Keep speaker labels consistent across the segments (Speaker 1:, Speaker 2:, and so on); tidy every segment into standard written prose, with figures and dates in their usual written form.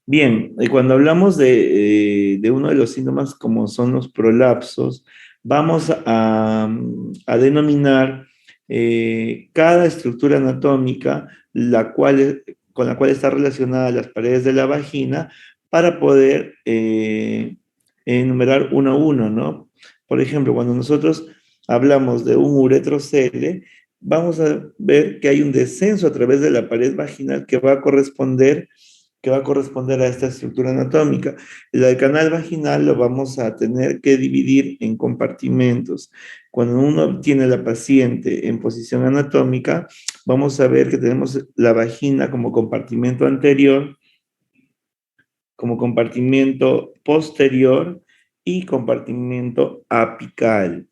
Speaker 1: Bien, cuando hablamos de uno de los síntomas como son los prolapsos, vamos a denominar cada estructura anatómica con la cual está relacionada las paredes de la vagina para poder enumerar uno a uno, ¿no? Por ejemplo, cuando nosotros hablamos de un uretrocele, vamos a ver que hay un descenso a través de la pared vaginal que va a corresponder a esta estructura anatómica. El canal vaginal lo vamos a tener que dividir en compartimentos. Cuando uno tiene la paciente en posición anatómica, vamos a ver que tenemos la vagina como compartimento anterior, como compartimento posterior y compartimento apical.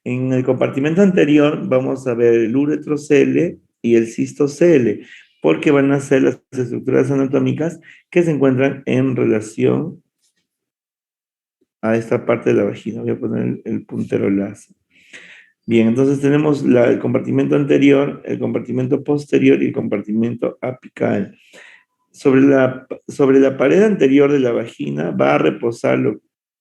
Speaker 1: En el compartimento anterior vamos a ver el uretrocele y el cistocele, porque van a ser las estructuras anatómicas que se encuentran en relación a esta parte de la vagina. Voy a poner el puntero láser. Bien, entonces tenemos el compartimento anterior, el compartimento posterior y el compartimento apical. Sobre la pared anterior de la vagina va a reposar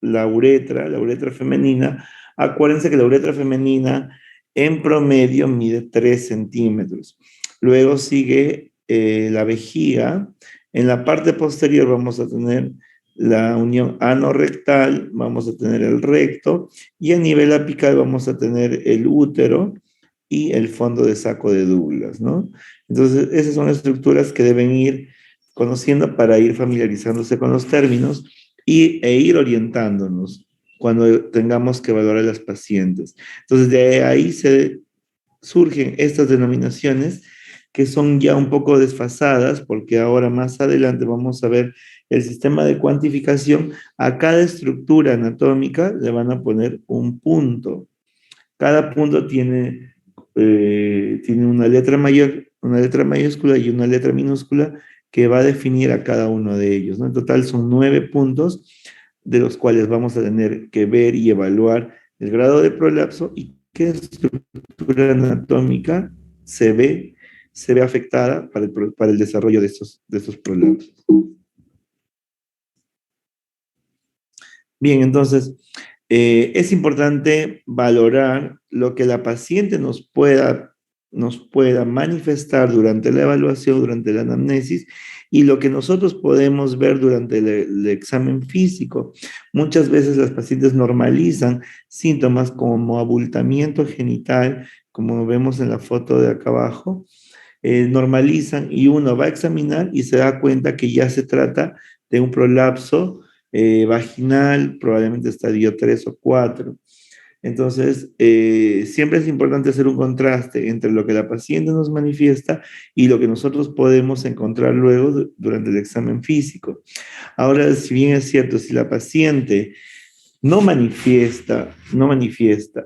Speaker 1: la uretra femenina. Acuérdense que la uretra femenina en promedio mide 3 centímetros. Luego sigue la vejiga. En la parte posterior vamos a tener la unión anorrectal, vamos a tener el recto, y a nivel apical vamos a tener el útero y el fondo de saco de Douglas, ¿no? Entonces, esas son estructuras que deben ir conociendo para ir familiarizándose con los términos e ir orientándonos cuando tengamos que evaluar a las pacientes. Entonces, de ahí surgen estas denominaciones que son ya un poco desfasadas, porque ahora más adelante vamos a ver el sistema de cuantificación. A cada estructura anatómica le van a poner un punto. Cada punto tiene una letra mayor, una letra mayúscula y una letra minúscula que va a definir a cada uno de ellos, ¿no? En total son 9 puntos, de los cuales vamos a tener que ver y evaluar el grado de prolapso y qué estructura anatómica se ve afectada para el desarrollo de estos prolapsos. Bien, entonces, es importante valorar lo que la paciente nos pueda manifestar durante la evaluación, durante la anamnesis, y lo que nosotros podemos ver durante el examen físico. Muchas veces las pacientes normalizan síntomas como abultamiento genital, como vemos en la foto de acá abajo, normalizan y uno va a examinar y se da cuenta que ya se trata de un prolapso vaginal, probablemente estadio 3 o 4. Entonces, siempre es importante hacer un contraste entre lo que la paciente nos manifiesta y lo que nosotros podemos encontrar luego durante el examen físico. Ahora, si bien es cierto, si la paciente no manifiesta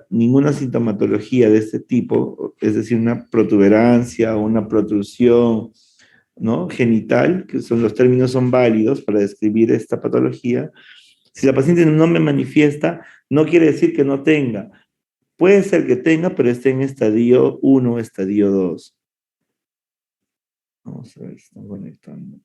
Speaker 1: ninguna sintomatología de este tipo, es decir, una protuberancia o una protrusión, ¿no? Genital, que los términos son válidos para describir esta patología. Si la paciente no me manifiesta, no quiere decir que no tenga. Puede ser que tenga, pero esté en estadio 1 o estadio 2. Vamos a ver si están conectando.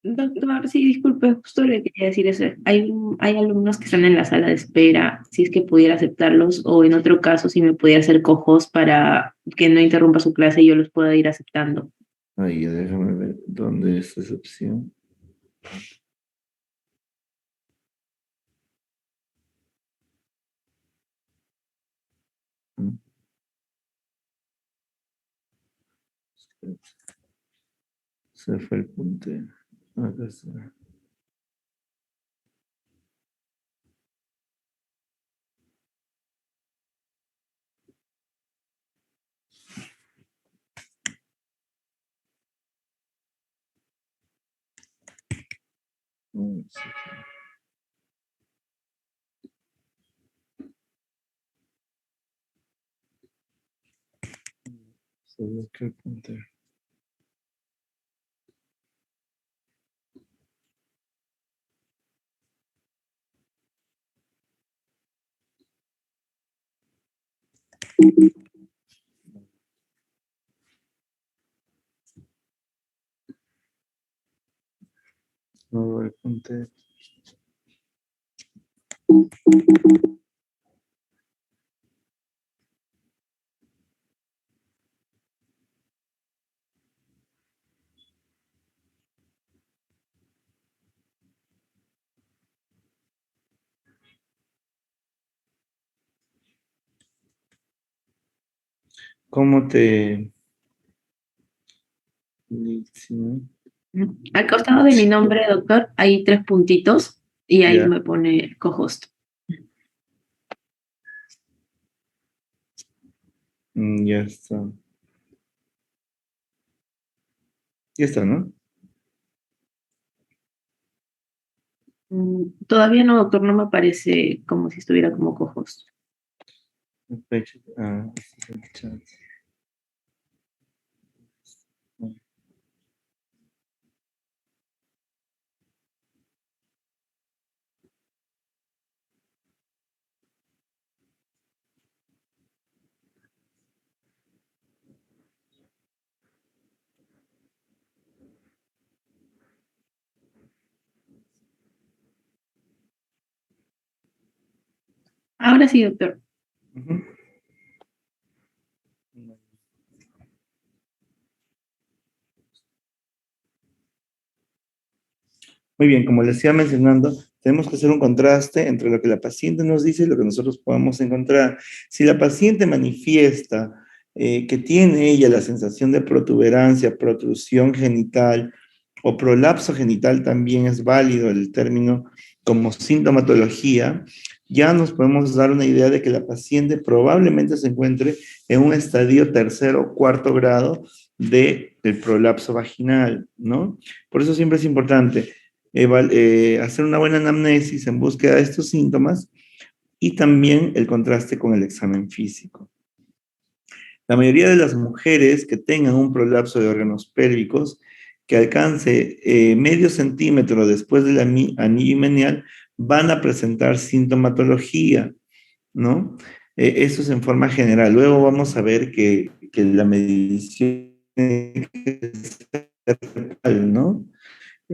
Speaker 2: Doctor, sí, disculpe, justo le quería decir eso. Hay alumnos que están en la sala de espera, si es que pudiera aceptarlos, o en otro caso, si me pudiera hacer cojos para que no interrumpa su clase y yo los pueda ir aceptando.
Speaker 1: Ahí, déjame ver dónde está esa opción. Se fue el puntero. Acá está. Se bloqueó el puntero. No, el punte. ¿Cómo te... sí,
Speaker 2: Al costado de mi nombre, doctor, hay tres puntitos y ahí
Speaker 1: ya,
Speaker 2: me pone co-host.
Speaker 1: ya está. Ya está, ¿no?
Speaker 2: Todavía no, doctor, no me aparece como si estuviera como co-host.
Speaker 1: Este es el chat.
Speaker 2: Ahora sí, doctor.
Speaker 1: Ujú. Muy bien, como les iba mencionando, tenemos que hacer un contraste entre lo que la paciente nos dice y lo que nosotros podemos encontrar. Si la paciente manifiesta que tiene ella la sensación de protuberancia, protrusión genital o prolapso genital, también es válido el término como sintomatología, ya nos podemos dar una idea de que la paciente probablemente se encuentre en un estadio tercero o cuarto grado del prolapso vaginal, ¿no? Por eso siempre es importante hacer una buena anamnesis en búsqueda de estos síntomas y también el contraste con el examen físico. La mayoría de las mujeres que tengan un prolapso de órganos pélvicos que alcance medio centímetro después del anillo menial van a presentar sintomatología, ¿no? Eso es en forma general. Luego vamos a ver que la medición tiene que ser, ¿no?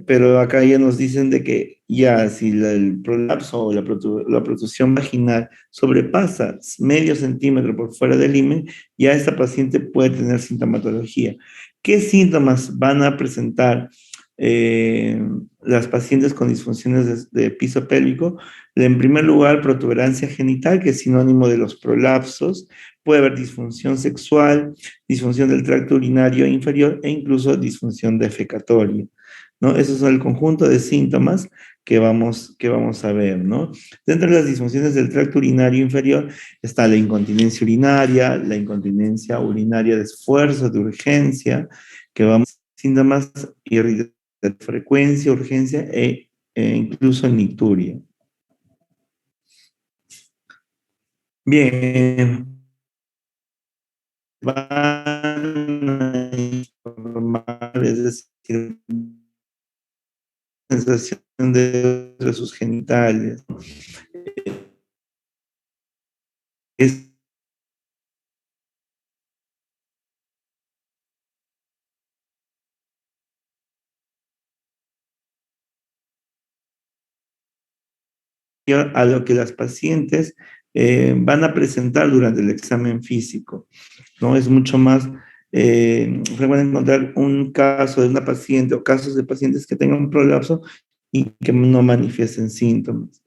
Speaker 1: Pero acá ya nos dicen de que ya si el prolapso o la protrusión vaginal sobrepasa medio centímetro por fuera del himen, ya esta paciente puede tener sintomatología. ¿Qué síntomas van a presentar eh, las pacientes con disfunciones de piso pélvico? En primer lugar, protuberancia genital, que es sinónimo de los prolapsos. Puede haber disfunción sexual, disfunción del tracto urinario inferior e incluso disfunción defecatoria, ¿no? Esos son el conjunto de síntomas que vamos a ver, ¿no? Dentro de las disfunciones del tracto urinario inferior está la incontinencia urinaria, la incontinencia urinaria de esfuerzo, de urgencia, que vamos a síntomas irritables de frecuencia, urgencia incluso nicturia. Bien, van a informar, es decir, sensación de sus genitales. Es a lo que las pacientes van a presentar durante el examen físico, ¿no? Es mucho más frecuente encontrar un caso de una paciente o casos de pacientes que tengan un prolapso y que no manifiesten síntomas.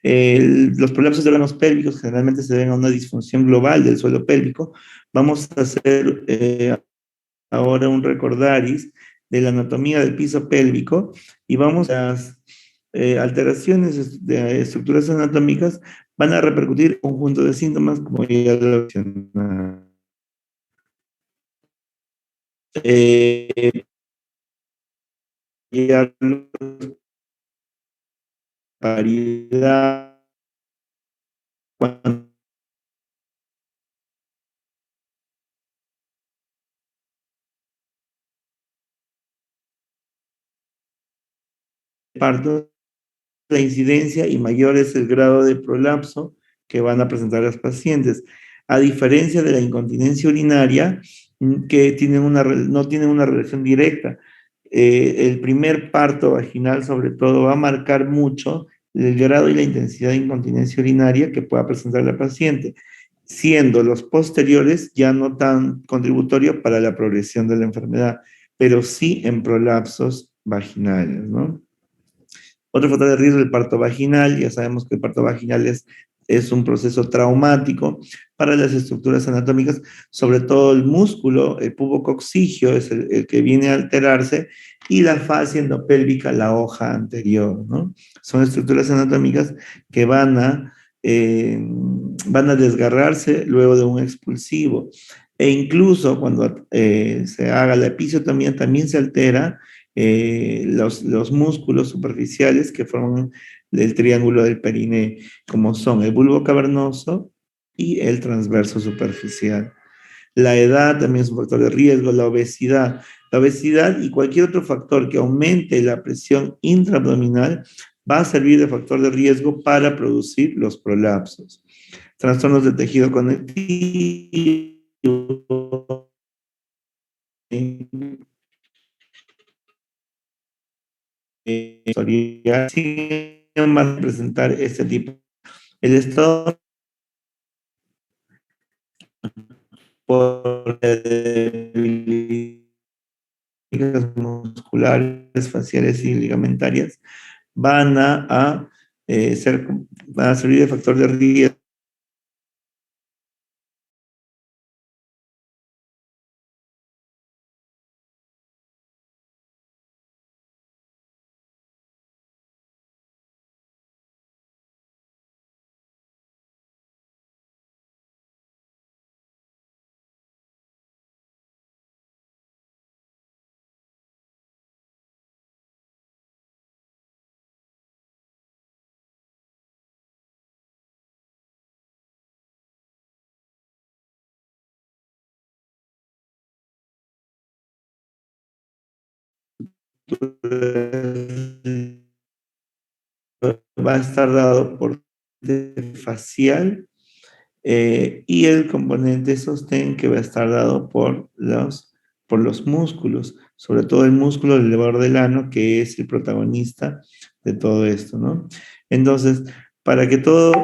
Speaker 1: Los prolapsos de órganos pélvicos generalmente se deben a una disfunción global del suelo pélvico. Vamos a hacer ahora un recordaris de la anatomía del piso pélvico y vamos a las alteraciones de estructuras anatómicas van a repercutir en un conjunto de síntomas como ya lo mencionaba. Eh, ya paridad, cuando parto, la incidencia y mayor es el grado de prolapso que van a presentar las pacientes. A diferencia de la incontinencia urinaria, que no tienen una relación directa. El primer parto vaginal, sobre todo, va a marcar mucho el grado y la intensidad de incontinencia urinaria que pueda presentar la paciente, siendo los posteriores ya no tan contributorios para la progresión de la enfermedad, pero sí en prolapsos vaginales, ¿no? Otro factor de riesgo es el parto vaginal. Ya sabemos que el parto vaginal es un proceso traumático para las estructuras anatómicas, sobre todo el músculo, el pubococcigio es el que viene a alterarse, y la fascia endopélvica, la hoja anterior, ¿no? Son estructuras anatómicas que van a desgarrarse luego de un expulsivo. E incluso cuando se haga la episiotomía también se altera los músculos superficiales que forman el triángulo del perineo, como son el bulbo cavernoso y el transverso superficial. La edad también es un factor de riesgo, la obesidad. La obesidad y cualquier otro factor que aumente la presión intraabdominal va a servir de factor de riesgo para producir los prolapsos. Trastornos del tejido conectivo, van a presentar este tipo. El estado por musculares, faciales y ligamentarias van van a servir de factor de riesgo. Va a estar dado por facial y el componente sostén que va a estar dado por los músculos, sobre todo el músculo del elevador del ano, que es el protagonista de todo esto, ¿no? Entonces, para que todo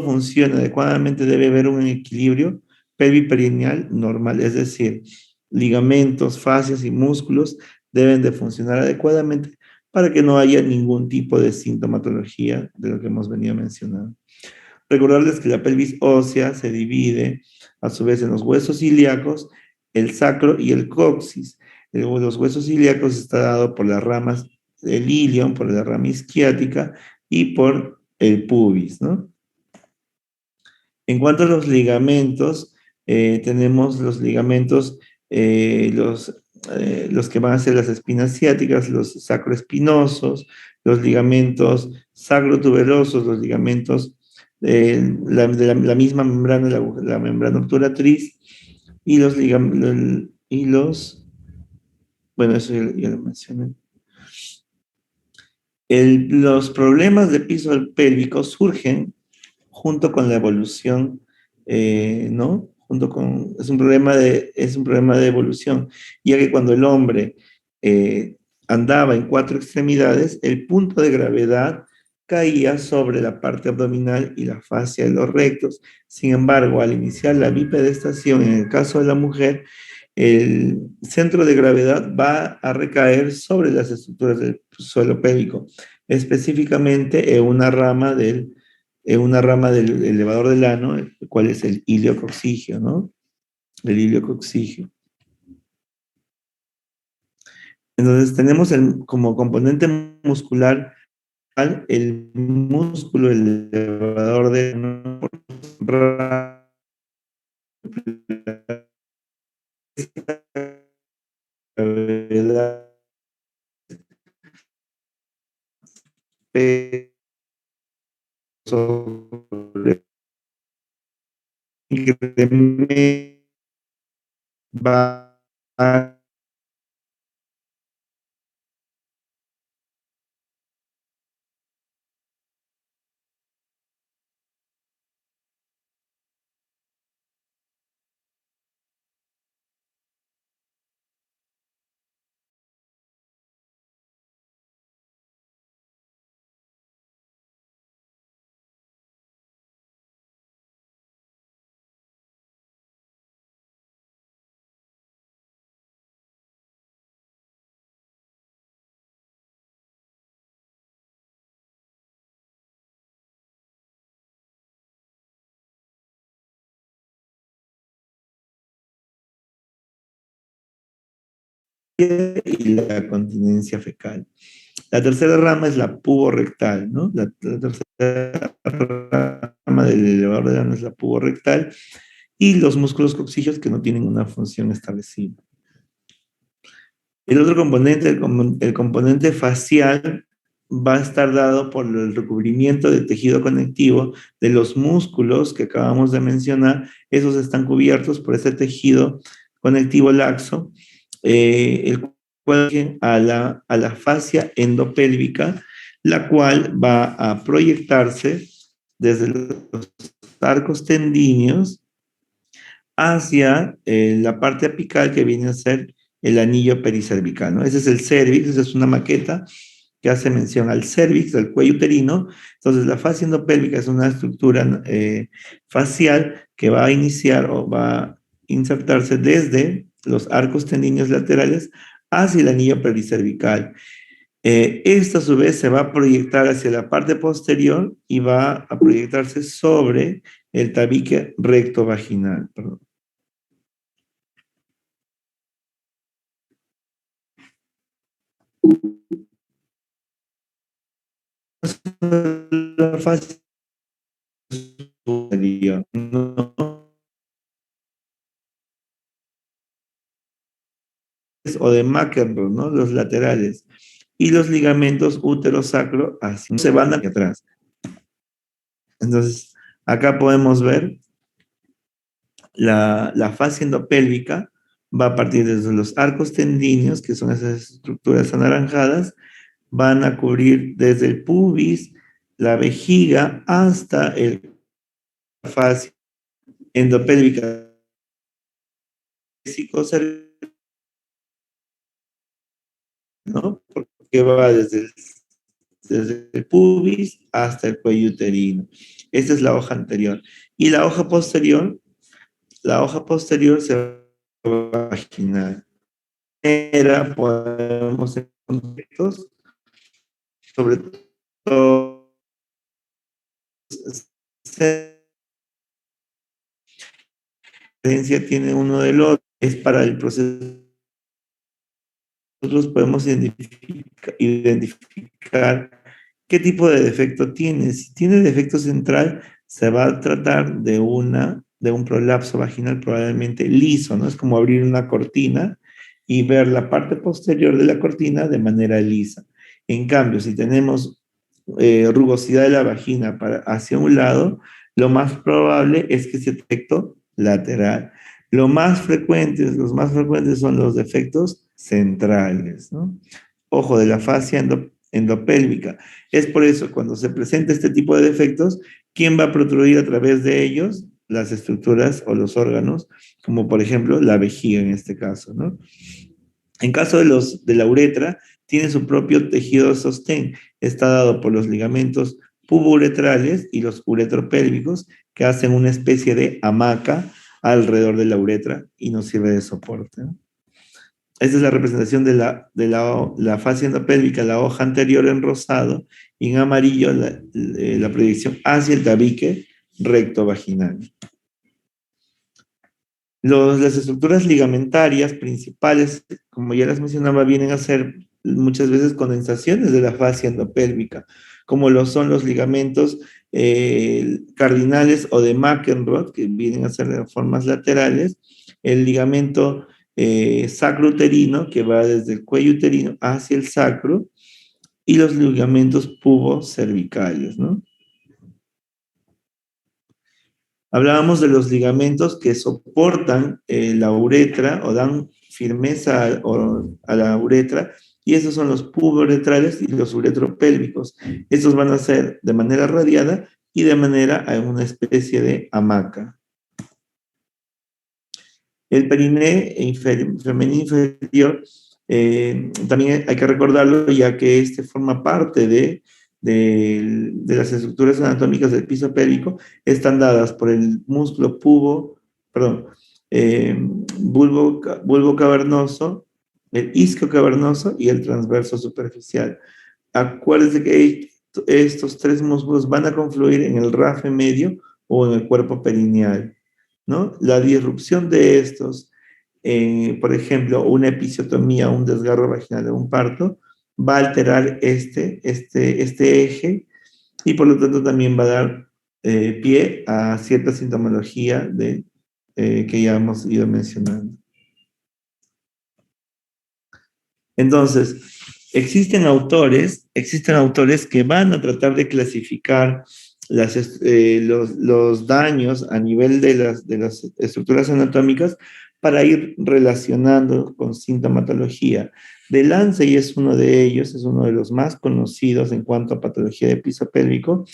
Speaker 1: funcione adecuadamente debe haber un equilibrio pelviperineal normal, es decir, ligamentos, fascias y músculos deben de funcionar adecuadamente para que no haya ningún tipo de sintomatología de lo que hemos venido mencionando. Recordarles que la pelvis ósea se divide a su vez en los huesos ilíacos, el sacro y el coxis. Los huesos ilíacos está dado por las ramas del ilion, por la rama isquiática y por el pubis, ¿no? En cuanto a los ligamentos, tenemos los ligamentos, los que van a ser las espinas ciáticas, los sacroespinosos, los ligamentos sacrotuberosos, los ligamentos de la misma membrana, la membrana obturatriz, y bueno, eso ya lo mencioné. Los problemas de piso pélvico surgen junto con la evolución, ¿no? Es un problema de evolución, ya que cuando el hombre andaba en cuatro extremidades, el punto de gravedad caía sobre la parte abdominal y la fascia de los rectos. Sin embargo, al iniciar la bipedestación, en el caso de la mujer, el centro de gravedad va a recaer sobre las estructuras del suelo pélvico, específicamente en una rama del elevador del ano, el cual es el iliococcigio, ¿no? El iliococcigio. Entonces tenemos como componente muscular el músculo elevador del ano, va a y la continencia fecal. La tercera rama es la puborectal, ¿no? La tercera rama del elevador de ano es la puborectal y los músculos coxígeos que no tienen una función establecida. El otro componente, el componente facial, va a estar dado por el recubrimiento de tejido conectivo de los músculos que acabamos de mencionar. Esos están cubiertos por ese tejido conectivo laxo, el cual a la fascia endopélvica, la cual va a proyectarse desde los arcos tendíneos hacia la parte apical que viene a ser el anillo pericervical, ¿no? Ese es el cérvix, esa es una maqueta que hace mención al cérvix, al cuello uterino. Entonces, la fascia endopélvica es una estructura facial que va a iniciar o va a insertarse desde los arcos tendíneos laterales hacia el anillo pericervical. Esto a su vez se va a proyectar hacia la parte posterior y va a proyectarse sobre el tabique recto vaginal. Perdón. La fase superior, ¿no? O de McEnroe, ¿no? Los laterales. Y los ligamentos útero-sacro así se van hacia atrás. Entonces, acá podemos ver la fascia endopélvica va a partir desde los arcos tendíneos, que son esas estructuras anaranjadas, van a cubrir desde el pubis, la vejiga, hasta la fascia endopélvica, ¿no? Porque va desde el pubis hasta el cuello uterino. Esta es la hoja anterior. Y la hoja posterior se va a vaginal. Podemos encontrar sobre todo tiene uno del otro, es para el proceso. Nosotros podemos identificar qué tipo de defecto tiene. Si tiene defecto central, se va a tratar de un prolapso vaginal probablemente liso, ¿no? Es como abrir una cortina y ver la parte posterior de la cortina de manera lisa. En cambio, si tenemos rugosidad de la vagina hacia un lado, lo más probable es que sea defecto lateral. Los más frecuentes son los defectos centrales, ¿no? Ojo, de la fascia endopélvica. Es por eso, cuando se presenta este tipo de defectos, ¿quién va a protruir a través de ellos? Las estructuras o los órganos, como por ejemplo la vejiga en este caso, ¿no? En caso de la uretra, tiene su propio tejido de sostén. Está dado por los ligamentos puburetrales y los uretropélvicos, que hacen una especie de hamaca alrededor de la uretra y nos sirve de soporte, ¿no? Esta es la representación de la fascia endopélvica, la hoja anterior en rosado, y en amarillo la proyección hacia el tabique recto vaginal. Las estructuras ligamentarias principales, como ya las mencionaba, vienen a ser muchas veces condensaciones de la fascia endopélvica, como lo son los ligamentos cardinales o de McEnroe, que vienen a ser de formas laterales, el ligamento sacrouterino, que va desde el cuello uterino hacia el sacro, y los ligamentos pubocervicales, ¿no? Hablábamos de los ligamentos que soportan la uretra o dan firmeza a la uretra, y esos son los puboretrales y los uretropélvicos. Estos van a ser de manera radiada y de manera a una especie de hamaca. El periné femenino inferior, también hay que recordarlo, ya que este forma parte de las estructuras anatómicas del piso pélvico, están dadas por el músculo bulbo cavernoso, el isquio cavernoso y el transverso superficial. Acuérdense que estos tres músculos van a confluir en el rafe medio o en el cuerpo perineal, ¿no? La disrupción de estos por ejemplo, una episiotomía, un desgarro vaginal de un parto, va a alterar este eje y por lo tanto también va a dar pie a cierta sintomología que ya hemos ido mencionando. Entonces, existen autores que van a tratar de clasificar los daños a nivel de las estructuras anatómicas para ir relacionando con sintomatología. De Lancey es uno de ellos, es uno de los más conocidos en cuanto a patología de piso pélvico.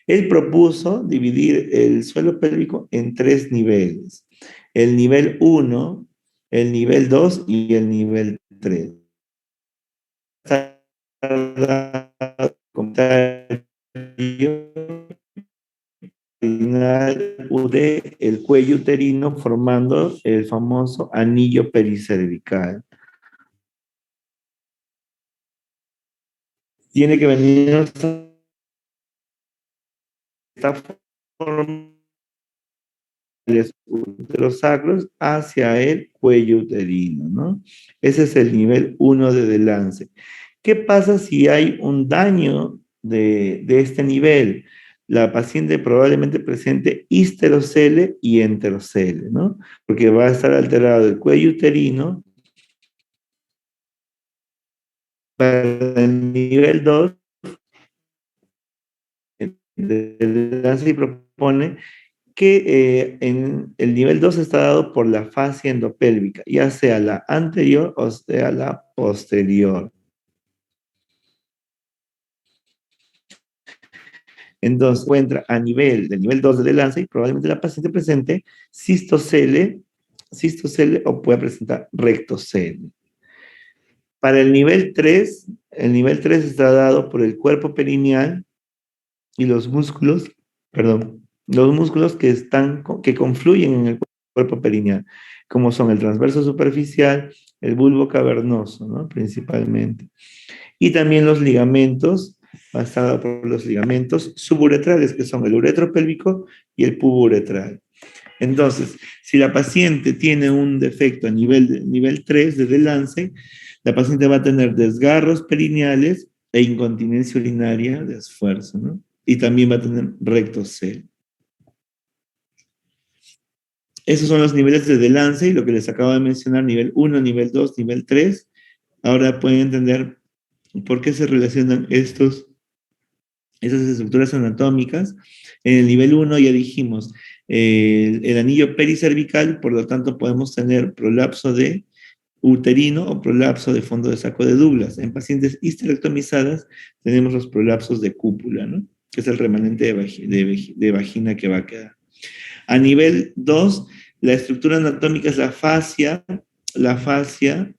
Speaker 1: Él propuso dividir el suelo pélvico en tres niveles: el nivel 1, el nivel 2 y el nivel 3. De el cuello uterino formando el famoso anillo pericervical. Tiene que venir esta forma de los sacros hacia el cuello uterino, ¿no? Ese es el nivel 1 de Delancey. ¿Qué pasa si hay un daño de este nivel? La paciente probablemente presente histerocele y enterocele, ¿no? Porque va a estar alterado el cuello uterino. Para el nivel 2, Delancey propone que en el nivel 2 está dado por la fascia endopélvica, ya sea la anterior o sea la posterior. Entonces, encuentra a nivel del nivel 2 de Delancey, probablemente la paciente presente cistocele o puede presentar rectocele. Para el nivel 3 está dado por el cuerpo perineal y los músculos que confluyen en el cuerpo perineal, como son el transverso superficial, el bulbo cavernoso, ¿no? Principalmente. Y también los ligamentos, basado por los ligamentos suburetrales, que son el uretro pélvico y el puburetral. Entonces, si la paciente tiene un defecto a nivel 3 de Delancey, la paciente va a tener desgarros perineales e incontinencia urinaria de esfuerzo, ¿no? Y también va a tener rectocele. Esos son los niveles de Delancey, lo que les acabo de mencionar, nivel 1, nivel 2, nivel 3. Ahora pueden entender por qué se relacionan esas estructuras anatómicas. En el nivel 1 ya dijimos, el anillo pericervical, por lo tanto podemos tener prolapso de uterino o prolapso de fondo de saco de Douglas. En pacientes histerectomizadas tenemos los prolapsos de cúpula, ¿no? Que es el remanente de vagina que va a quedar. A nivel 2, la estructura anatómica es la fascia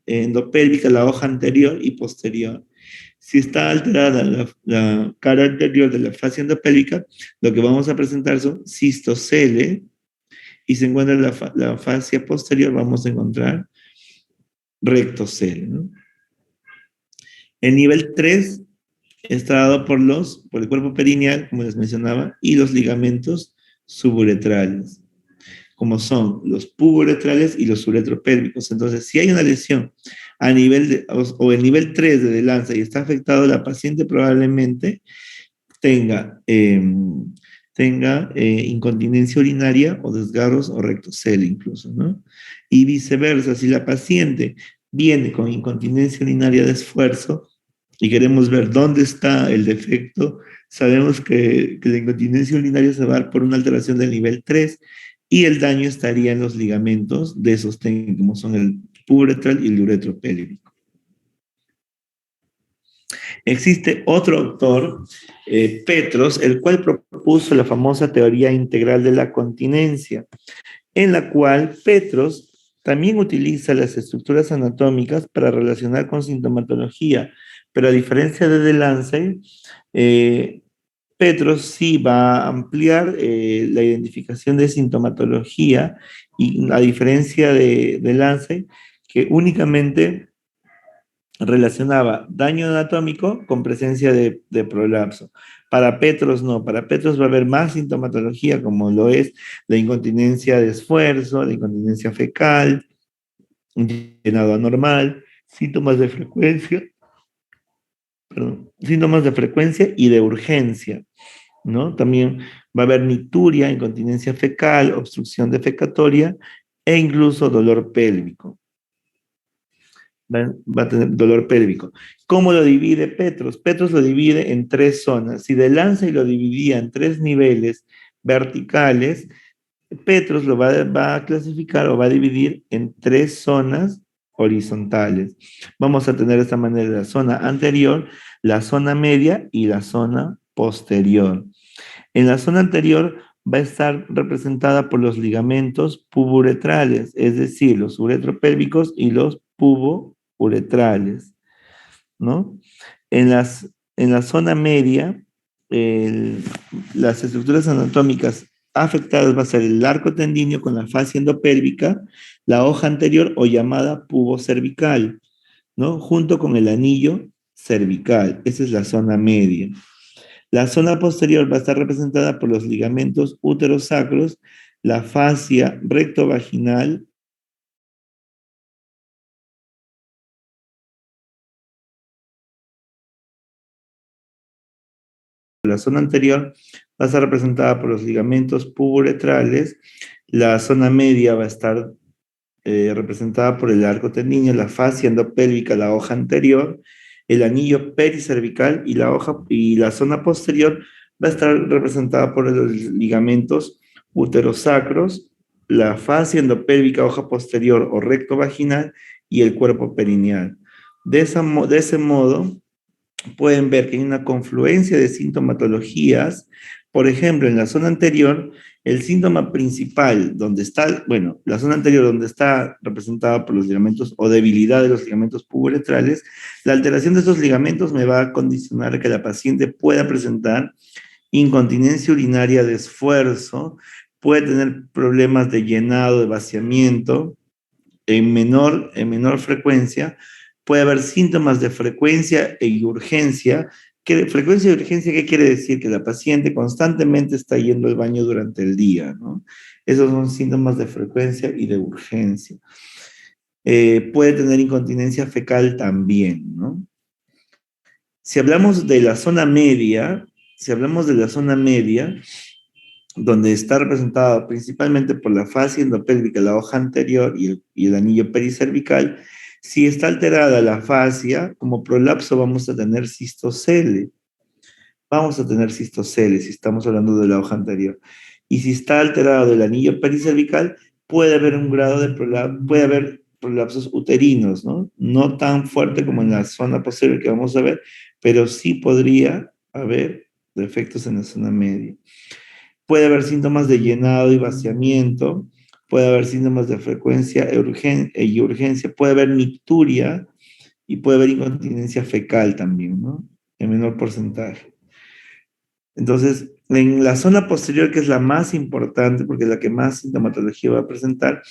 Speaker 1: endopélvica, la hoja anterior y posterior. Si está alterada la cara anterior de la fascia endopélvica, lo que vamos a presentar son cistocele, y se encuentra la fascia posterior, vamos a encontrar rectocele, ¿no? El nivel 3 está dado por el cuerpo perineal, como les mencionaba, y los ligamentos suburetrales, como son los puburetrales y los uretropélvicos. Entonces, si hay una lesión a nivel o el nivel 3 de Delancey y está afectado, la paciente probablemente tenga incontinencia urinaria o desgarros o rectocele incluso, ¿no? Y viceversa, si la paciente viene con incontinencia urinaria de esfuerzo y queremos ver dónde está el defecto, sabemos que la incontinencia urinaria se va a dar por una alteración del nivel 3 y el daño estaría en los ligamentos de sostén, como son el puburetral y el uretro pélvico. Existe otro autor, Petros, el cual propuso la famosa teoría integral de la continencia, en la cual Petros también utiliza las estructuras anatómicas para relacionar con sintomatología, pero a diferencia de Delancey, Petros sí va a ampliar la identificación de sintomatología, y a diferencia de Delancey, que únicamente relacionaba daño anatómico con presencia de prolapso. Para Petros no, para Petros va a haber más sintomatología, como lo es la incontinencia de esfuerzo, la incontinencia fecal, llenado anormal, síntomas de frecuencia, perdón, síntomas de frecuencia y de urgencia, ¿no? También va a haber nicturia, incontinencia fecal, obstrucción defecatoria e incluso dolor pélvico. Va a tener dolor pélvico. ¿Cómo lo divide Petros? Petros lo divide en tres zonas. Si de Lanza y lo dividía en tres niveles verticales, Petros lo va a clasificar o va a dividir en tres zonas horizontales. Vamos a tener de esta manera la zona anterior, la zona media y la zona posterior. En la zona anterior va a estar representada por los ligamentos puburetrales, es decir, los uretropélvicos y los pubouretrales, ¿no? En la zona media, el- las estructuras anatómicas afectadas va a ser el arco tendíneo con la fascia endopélvica, la hoja anterior o llamada pubocervical, ¿no? Junto con el anillo cervical. Esa es la zona media. La zona posterior va a estar representada por los ligamentos uterosacros, la fascia rectovaginal. La zona anterior va a estar representada por los ligamentos puboretrales, la zona media va a estar representada por el arco tendíneo, la fascia endopélvica, la hoja anterior, el anillo pericervical y la zona posterior va a estar representada por los ligamentos uterosacros, la fascia endopélvica, hoja posterior o recto vaginal y el cuerpo perineal. De ese modo, pueden ver que hay una confluencia de sintomatologías. Por ejemplo, en la zona anterior, el síntoma principal, donde está, bueno, la zona anterior donde está representada por los ligamentos o debilidad de los ligamentos puboretrales, la alteración de estos ligamentos me va a condicionar a que la paciente pueda presentar incontinencia urinaria de esfuerzo, puede tener problemas de llenado, de vaciamiento, en menor frecuencia, puede haber síntomas de frecuencia y urgencia. Frecuencia y urgencia, ¿qué quiere decir? Que la paciente constantemente está yendo al baño durante el día, ¿no? Esos son síntomas de frecuencia y de urgencia. Puede tener incontinencia fecal también, ¿no? Si hablamos de la zona media, si hablamos de la zona media, donde está representada principalmente por la fascia endopélvica, la hoja anterior y el anillo pericervical, si está alterada la fascia, como prolapso vamos a tener cistocele. Vamos a tener cistocele si estamos hablando de la hoja anterior. Y si está alterado el anillo pericervical, puede haber un grado de prolapso, puede haber prolapsos uterinos, ¿no? No tan fuerte como en la zona posterior que vamos a ver, pero sí podría haber defectos en la zona media. Puede haber síntomas de llenado y vaciamiento, puede haber síntomas de frecuencia y urgencia, puede haber nicturia y puede haber incontinencia fecal también, ¿no? En menor porcentaje. Entonces, en la zona posterior, que es la más importante, porque es la que más sintomatología va a presentar,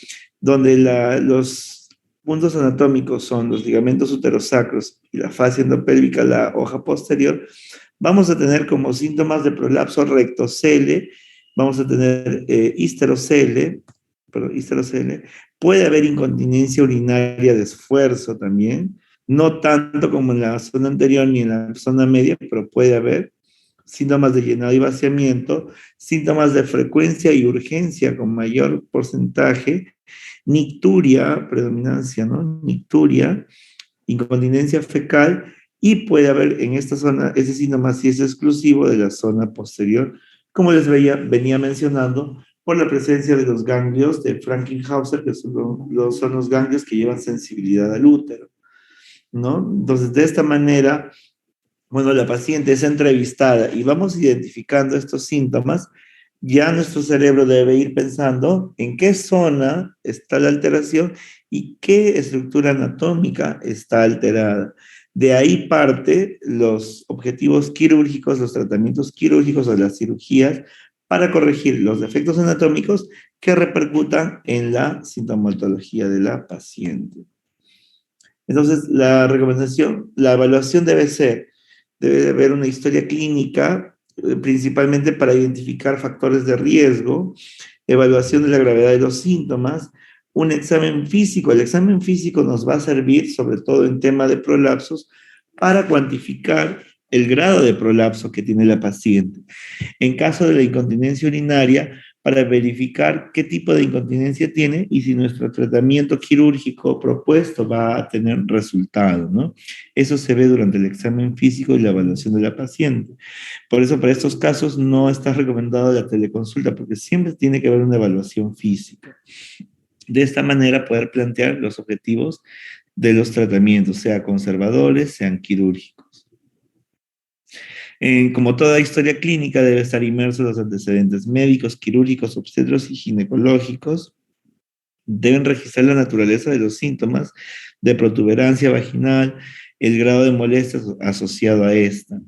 Speaker 1: donde los puntos anatómicos son los ligamentos uterosacros y la fascia endopélvica, la hoja posterior, vamos a tener como síntomas de prolapso rectocele, vamos a tener histerocele, puede haber incontinencia urinaria de esfuerzo también, no tanto como en la zona anterior ni en la zona media, pero puede haber síntomas de llenado y vaciamiento, síntomas de frecuencia y urgencia con mayor porcentaje, nicturia, predominancia, ¿no? Nicturia, incontinencia fecal, y puede haber en esta zona, ese síntoma sí es exclusivo de la zona posterior, como les venía mencionando, por la presencia de los ganglios de Frankenhauser, que son los ganglios que llevan sensibilidad al útero, ¿no? Entonces, de esta manera, bueno, la paciente es entrevistada y vamos identificando estos síntomas, ya nuestro cerebro debe ir pensando en qué zona está la alteración y qué estructura anatómica está alterada. De ahí parte los objetivos quirúrgicos, los tratamientos quirúrgicos o las cirugías para corregir los defectos anatómicos que repercutan en la sintomatología de la paciente. Entonces, la recomendación, la evaluación debe de haber una historia clínica, principalmente para identificar factores de riesgo, evaluación de la gravedad de los síntomas, un examen físico. El examen físico nos va a servir, sobre todo en tema de prolapsos, para cuantificar el grado de prolapso que tiene la paciente. En caso de la incontinencia urinaria, para verificar qué tipo de incontinencia tiene y si nuestro tratamiento quirúrgico propuesto va a tener resultado, ¿no? Eso se ve durante el examen físico y la evaluación de la paciente. Por eso, para estos casos, no está recomendada la teleconsulta, porque siempre tiene que haber una evaluación física. De esta manera, poder plantear los objetivos de los tratamientos, sea conservadores, sean quirúrgicos. Como toda historia clínica, debe estar inmerso en los antecedentes médicos, quirúrgicos, obstetros y ginecológicos. Deben registrar la naturaleza de los síntomas de protuberancia vaginal, el grado de molestia asociado a esta.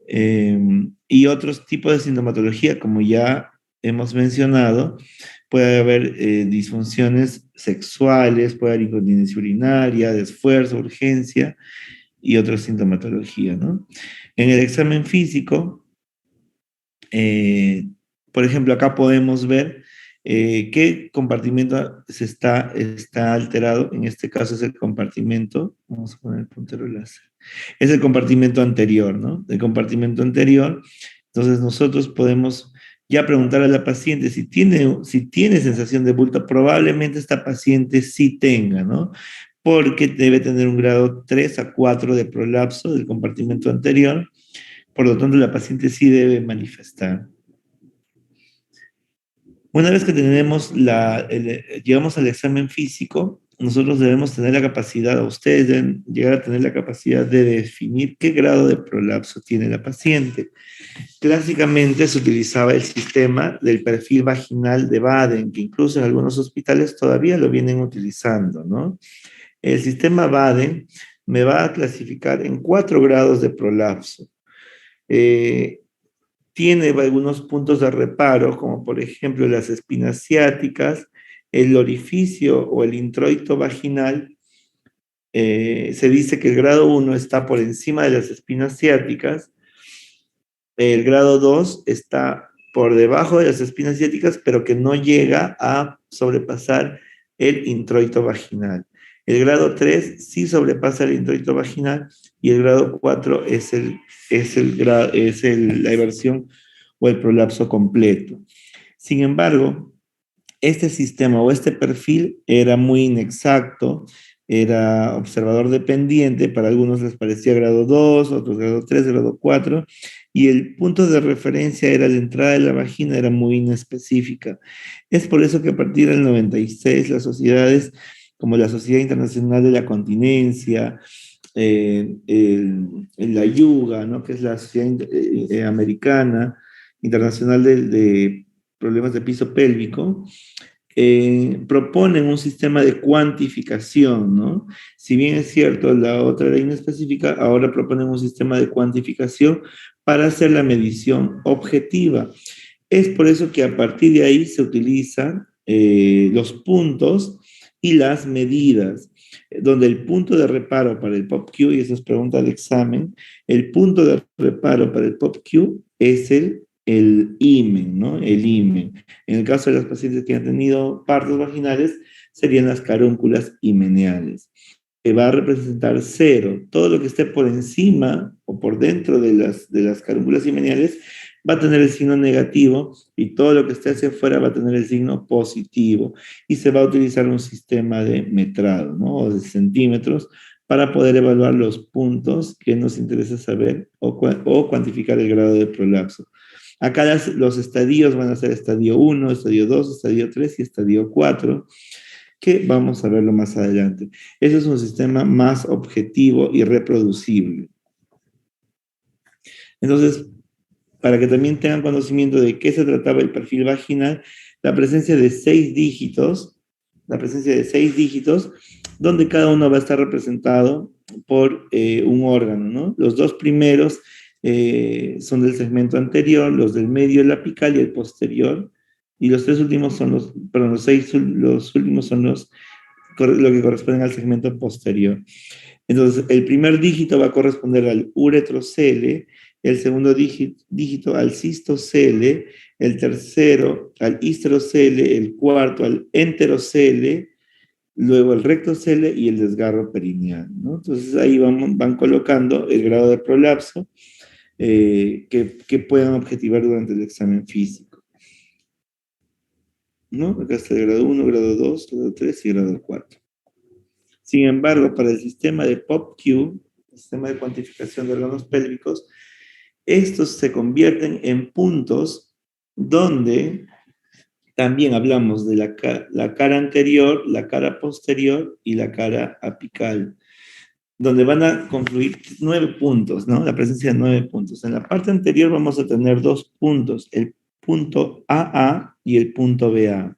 Speaker 1: Y otros tipos de sintomatología, como ya hemos mencionado, puede haber disfunciones sexuales, puede haber incontinencia urinaria, de esfuerzo, urgencia y otra sintomatología, ¿no? En el examen físico, por ejemplo, acá podemos ver qué compartimento está alterado. En este caso es el compartimento, vamos a poner el puntero láser, es el compartimento anterior, ¿no? El compartimento anterior. Entonces nosotros podemos ya preguntar a la paciente si tiene sensación de bulto. Probablemente esta paciente sí tenga, ¿no? Porque debe tener un grado 3 a 4 de prolapso del compartimento anterior. Por lo tanto, la paciente sí debe manifestar. Una vez que llegamos al examen físico, nosotros debemos tener la capacidad, o ustedes deben llegar a tener la capacidad de definir qué grado de prolapso tiene la paciente. Clásicamente se utilizaba el sistema del perfil vaginal de Baden, que incluso en algunos hospitales todavía lo vienen utilizando, ¿no? El sistema Baden me va a clasificar en 4 grados de prolapso. Tiene algunos puntos de reparo, como por ejemplo las espinas ciáticas, el orificio o el introito vaginal. Se dice que el grado 1 está por encima de las espinas ciáticas, el grado 2 está por debajo de las espinas ciáticas, pero que no llega a sobrepasar el introito vaginal. El grado 3 sí sobrepasa el introito vaginal y el grado 4 es la eversión o el prolapso completo. Sin embargo, este sistema o este perfil era muy inexacto, era observador dependiente, para algunos les parecía grado 2, otros grado 3, grado 4, y el punto de referencia era la entrada de la vagina, era muy inespecífica. Es por eso que a partir del 96 las sociedades como la Sociedad Internacional de la Continencia, la IUGA, ¿no? Que es la Sociedad Americana Internacional de Problemas de Piso Pélvico, proponen un sistema de cuantificación, ¿no? Si bien es cierto, la otra era inespecífica, ahora proponen un sistema de cuantificación para hacer la medición objetiva. Es por eso que a partir de ahí se utilizan los puntos y las medidas, donde el punto de reparo para el POPQ, y eso es pregunta del examen, el punto de reparo para el POPQ es el imen, ¿no? El imen. En el caso de las pacientes que han tenido partos vaginales, serían las carúnculas himeneales, que va a representar 0. Todo lo que esté por encima o por dentro de las carúnculas himeneales va a tener el signo negativo y todo lo que esté hacia afuera va a tener el signo positivo. Y se va a utilizar un sistema de metrado, ¿no? O de centímetros para poder evaluar los puntos que nos interesa saber o cuantificar el grado de prolapso. Acá los estadios van a ser estadio 1, estadio 2, estadio 3 y estadio 4, que vamos a verlo más adelante. Ese es un sistema más objetivo y reproducible. Entonces, para que también tengan conocimiento de qué se trataba el perfil vaginal, la presencia de 6 dígitos, donde cada uno va a estar representado por un órgano, ¿no? Los 2 primeros son del segmento anterior, los del medio el apical y el posterior, y los 3 últimos son los últimos son lo que corresponden al segmento posterior. Entonces, el primer dígito va a corresponder al uretrocele, el segundo dígito al cistocele, el tercero al histerocele, el cuarto al enterocele, luego el rectocele y el desgarro perineal, ¿no? Entonces ahí van colocando el grado de prolapso que puedan objetivar durante el examen físico, ¿no? Acá está el grado 1, grado 2, grado 3 y grado 4. Sin embargo, para el sistema de POPQ, el sistema de cuantificación de órganos pélvicos, estos se convierten en puntos donde también hablamos de la cara anterior, la cara posterior y la cara apical, donde van a confluir 9 puntos, ¿no? La presencia de 9 puntos. En la parte anterior vamos a tener 2 puntos, el punto AA y el punto BA.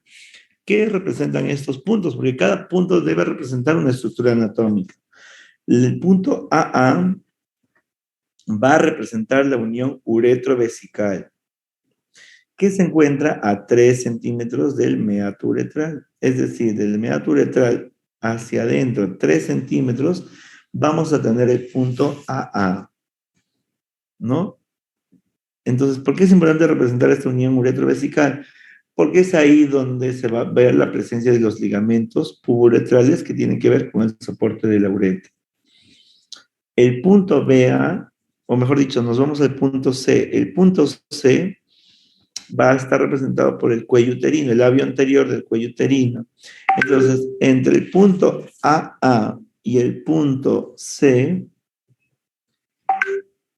Speaker 1: ¿Qué representan estos puntos? Porque cada punto debe representar una estructura anatómica. El punto AA va a representar la unión uretrovesical, que se encuentra a 3 centímetros del meato uretral. Es decir, del meato uretral hacia adentro, 3 centímetros, vamos a tener el punto AA, ¿no? Entonces, ¿por qué es importante representar esta unión uretrovesical? Porque es ahí donde se va a ver la presencia de los ligamentos puburetrales que tienen que ver con el soporte de la uretra. El punto BA, o mejor dicho, nos vamos al punto C. El punto C va a estar representado por el cuello uterino, el labio anterior del cuello uterino. Entonces, entre el punto AA y el punto C,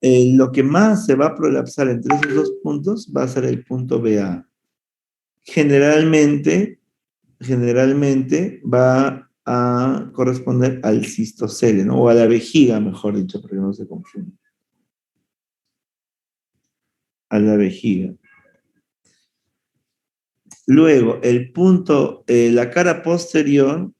Speaker 1: lo que más se va a prolapsar entre esos dos puntos va a ser el punto BA. Generalmente va a corresponder al cistocele, ¿no? O a la vejiga, mejor dicho, porque no se confunde. A la vejiga. Luego, el punto, la cara posterior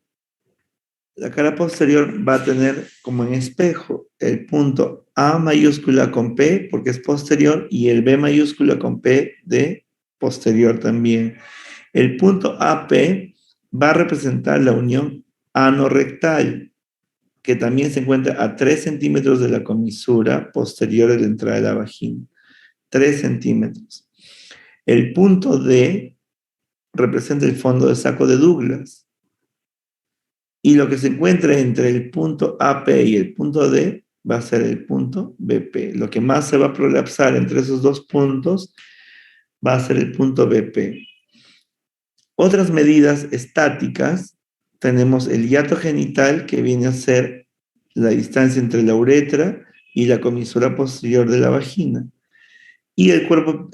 Speaker 1: va a tener como en espejo el punto A mayúscula con P, porque es posterior, y el B mayúscula con P de posterior también. El punto AP va a representar la unión anorrectal, que también se encuentra a 3 centímetros de la comisura posterior de la entrada de la vagina. 3 centímetros. El punto D representa el fondo de saco de Douglas. Y lo que se encuentra entre el punto AP y el punto D va a ser el punto BP. Lo que más se va a prolapsar entre esos dos puntos va a ser el punto BP. Otras medidas estáticas, tenemos el hiato genital, que viene a ser la distancia entre la uretra y la comisura posterior de la vagina. Y el cuerpo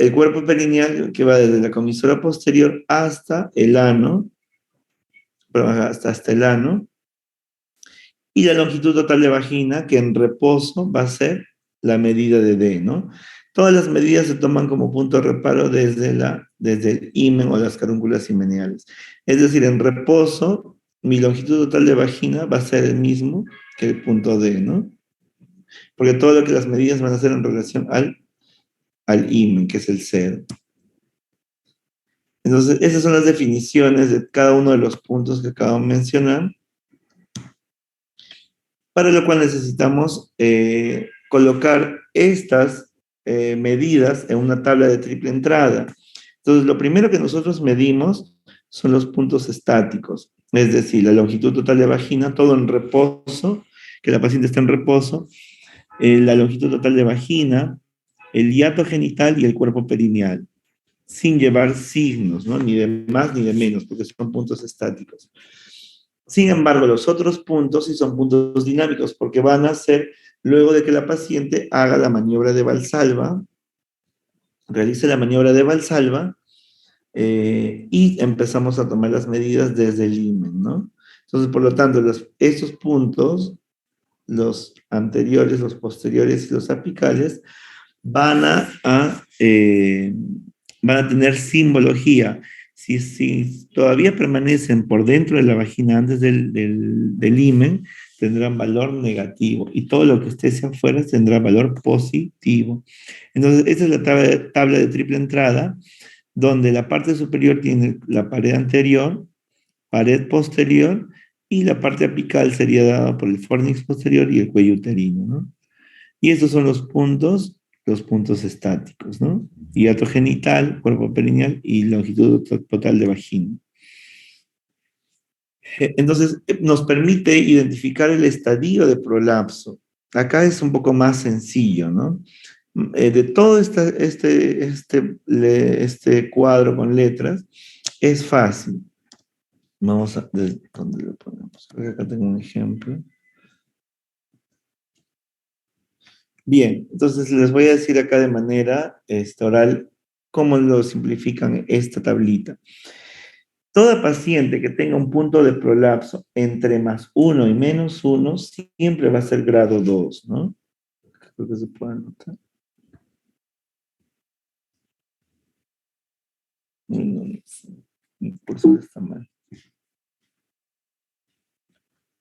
Speaker 1: perineal, que va desde la comisura posterior hasta el ano, hasta el ano, y la longitud total de vagina, que en reposo va a ser la medida de D, ¿no? Todas las medidas se toman como punto de reparo desde el himen o las carúnculas himeneales. Es decir, en reposo, mi longitud total de vagina va a ser el mismo que el punto D, ¿no? Porque todo lo que las medidas van a ser en relación al himen, que es el cero. Entonces, esas son las definiciones de cada uno de los puntos que acabo de mencionar, para lo cual necesitamos colocar estas medidas en una tabla de triple entrada. Entonces, lo primero que nosotros medimos son los puntos estáticos, es decir, la longitud total de vagina, todo en reposo, que la paciente está en reposo, la longitud total de vagina, el hiato genital y el cuerpo perineal, sin llevar signos, ¿no? Ni de más ni de menos, porque son puntos estáticos. Sin embargo, los otros puntos sí son puntos dinámicos, porque van a ser luego de que la paciente haga la maniobra de Valsalva, realice la maniobra de Valsalva, y empezamos a tomar las medidas desde el himen, ¿no? Entonces, por lo tanto, estos puntos, los anteriores, los posteriores y los apicales, van a tener simbología. Si todavía permanecen por dentro de la vagina antes del himen, tendrán valor negativo, y todo lo que esté hacia afuera tendrá valor positivo. Entonces, esta es la tabla de triple entrada, donde la parte superior tiene la pared anterior, pared posterior, y la parte apical sería dada por el fornix posterior y el cuello uterino, ¿no? Y estos son los puntos los puntos estáticos, ¿no? Hiato genital, cuerpo perineal y longitud total de vagina. Entonces, nos permite identificar el estadio de prolapso. Acá es un poco más sencillo, ¿no? De todo este cuadro con letras, es fácil. Vamos a... ¿Dónde lo ponemos? Acá tengo un ejemplo. Bien, entonces les voy a decir acá de manera oral cómo lo simplifican esta tablita. Toda paciente que tenga un punto de prolapso entre +1 y -1 siempre va a ser grado 2, ¿no? Creo que se puede anotar. Mi cursor está mal.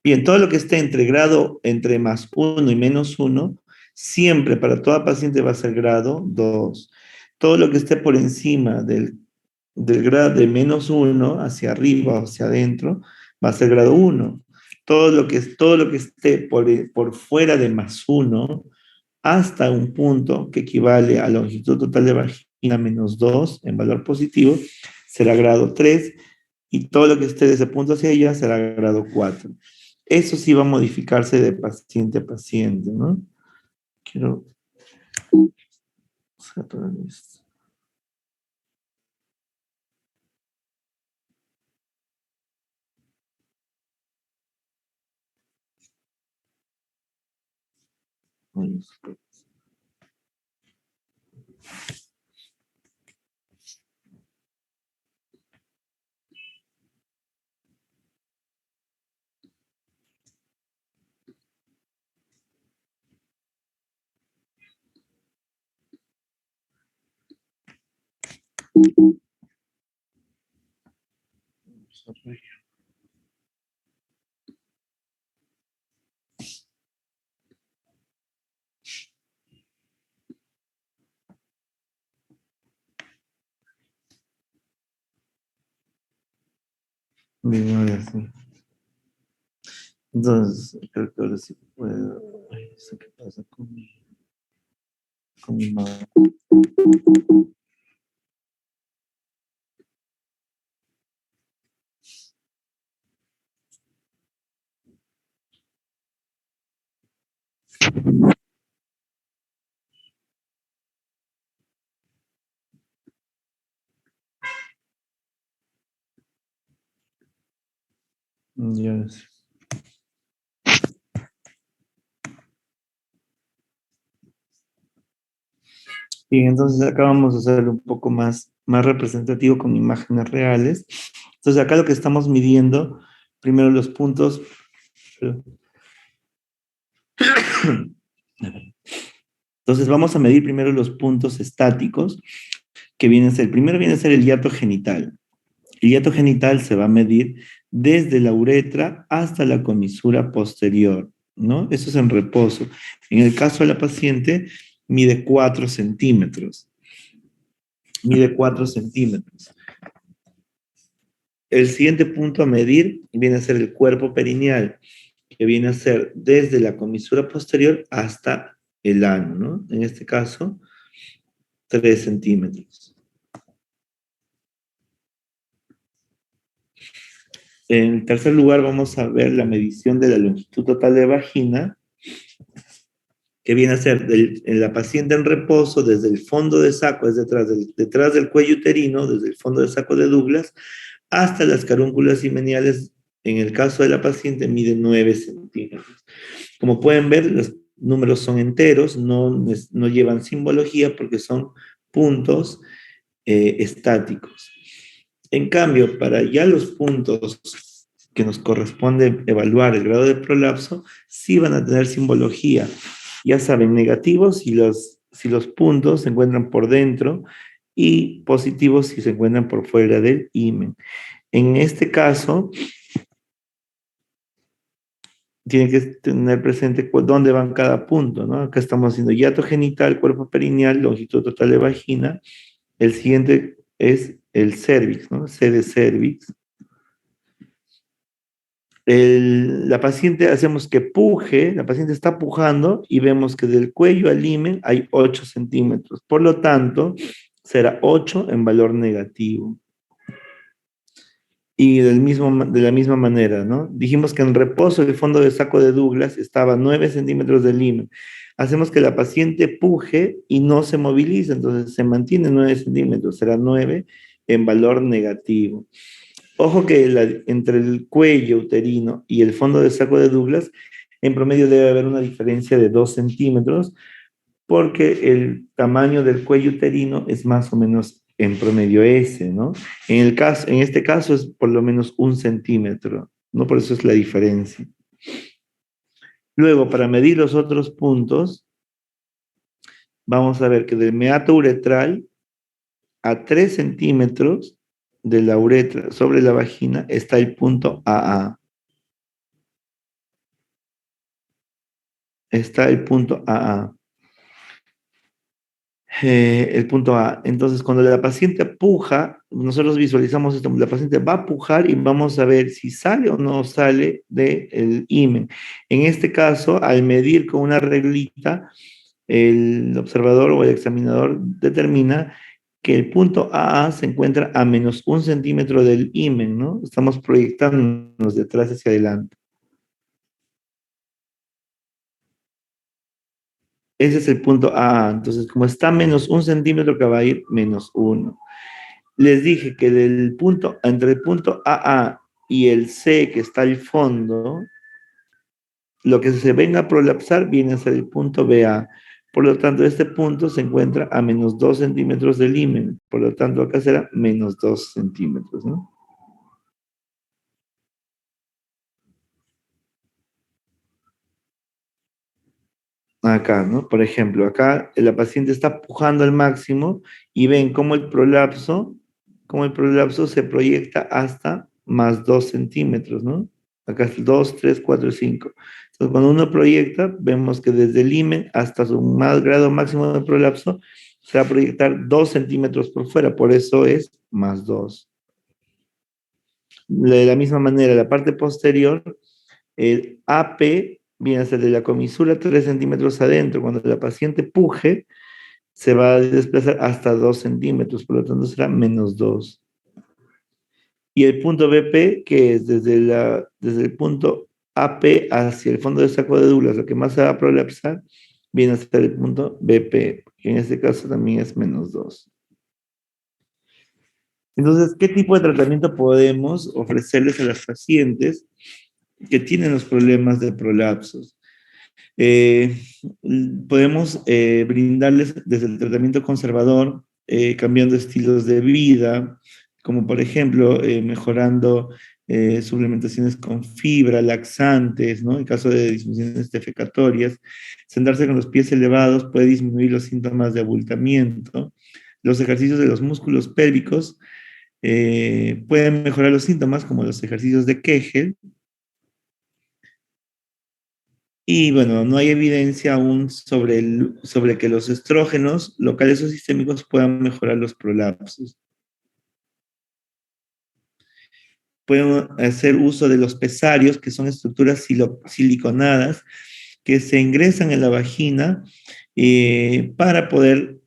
Speaker 1: Bien, todo lo que esté entre +1 y -1, siempre para toda paciente va a ser grado 2. Todo lo que esté por encima del grado de -1 hacia arriba o hacia adentro va a ser grado 1. Todo lo que esté por fuera de +1 hasta un punto que equivale a longitud total de vagina -2 en valor positivo será grado 3, y todo lo que esté de ese punto hacia allá será grado 4. Eso sí va a modificarse de paciente a paciente, ¿no? Quiero cerrar esto. Bien, ahora sí. Entonces, creo que ahora sí puedo. Ay, no sé qué pasa con mi mano. Ya sé. Bien, entonces acá vamos a hacerlo un poco más representativo con imágenes reales. Entonces acá lo que estamos midiendo, primero los puntos. Entonces vamos a medir primero los puntos estáticos, que primero viene a ser el hiato genital. El hiato genital se va a medir desde la uretra hasta la comisura posterior, ¿no? Eso es en reposo. En el caso de la paciente, mide 4 centímetros. Mide 4 centímetros. El siguiente punto a medir viene a ser el cuerpo perineal, que viene a ser desde la comisura posterior hasta el ano, ¿no? En este caso, 3 centímetros. En tercer lugar, vamos a ver la medición de la longitud total de vagina, que viene a ser en la paciente en reposo, desde el fondo de saco, es detrás del cuello uterino, desde el fondo de saco de Douglas, hasta las carúnculas himeniales. En el caso de la paciente, mide 9 centímetros. Como pueden ver, los números son enteros, no llevan simbología porque son puntos estáticos. En cambio, para ya los puntos que nos corresponde evaluar el grado de prolapso, sí van a tener simbología. Ya saben, negativos si los puntos se encuentran por dentro y positivos si se encuentran por fuera del himen. En este caso, tienen que tener presente dónde van cada punto, ¿no? Acá estamos haciendo hiato genital, cuerpo perineal, longitud total de vagina. El siguiente es el cervix, ¿no? C de cervix. La paciente hacemos que puje, la paciente está pujando y vemos que del cuello al himen hay 8 centímetros. Por lo tanto, será 8 en valor negativo. Y de la misma manera, ¿no? Dijimos que en reposo el fondo de saco de Douglas estaba 9 centímetros del himen. Hacemos que la paciente puje y no se moviliza, entonces se mantiene 9 centímetros, será 9 en valor negativo. Ojo que entre el cuello uterino y el fondo de saco de Douglas, en promedio debe haber una diferencia de 2 centímetros, porque el tamaño del cuello uterino es más o menos en promedio ese, ¿no? En este caso es por lo menos 1 centímetro, ¿no? Por eso es la diferencia. Luego, para medir los otros puntos, vamos a ver que del meato uretral a 3 centímetros de la uretra sobre la vagina está el punto AA. Está el punto AA. El punto A. Entonces, cuando la paciente puja, nosotros visualizamos esto, la paciente va a pujar y vamos a ver si sale o no sale del himen. En este caso, al medir con una reglita, el observador o el examinador determina que el punto AA se encuentra a menos 1 centímetro del himen, ¿no? Estamos proyectándonos de atrás hacia adelante. Ese es el punto AA. Entonces, como está menos 1 centímetro, que va a ir menos 1. Les dije que entre el punto AA y el C, que está al fondo, lo que se venga a prolapsar viene a ser el punto BA. Por lo tanto, este punto se encuentra a menos 2 centímetros del himen. Por lo tanto, acá será menos 2 centímetros, ¿no? Acá, ¿no? Por ejemplo, acá la paciente está pujando al máximo y ven cómo el prolapso se proyecta hasta más 2 centímetros, ¿no? Acá es 2, 3, 4, 5. Entonces, cuando uno proyecta, vemos que desde el himen hasta su grado máximo de prolapso se va a proyectar 2 centímetros por fuera, por eso es más 2. De la misma manera, la parte posterior, el AP viene a ser de la comisura 3 centímetros adentro. Cuando la paciente puje, se va a desplazar hasta 2 centímetros, por lo tanto será menos 2. Y el punto BP, que es desde el punto AP hacia el fondo del saco de Douglas, lo que más se va a prolapsar, viene a ser el punto BP, que en este caso también es menos 2. Entonces, ¿qué tipo de tratamiento podemos ofrecerles a las pacientes que tienen los problemas de prolapsos? Eh, Podemos brindarles desde el tratamiento conservador, cambiando estilos de vida, como por ejemplo mejorando suplementaciones con fibra, laxantes, ¿no? En caso de disfunciones defecatorias. Sentarse con los pies elevados puede disminuir los síntomas de abultamiento. Los ejercicios de los músculos pélvicos pueden mejorar los síntomas, como los ejercicios de Kegel. Y bueno, no hay evidencia aún sobre que los estrógenos locales o sistémicos puedan mejorar los prolapsos. Pueden hacer uso de los pesarios, que son estructuras siliconadas que se ingresan en la vagina para poder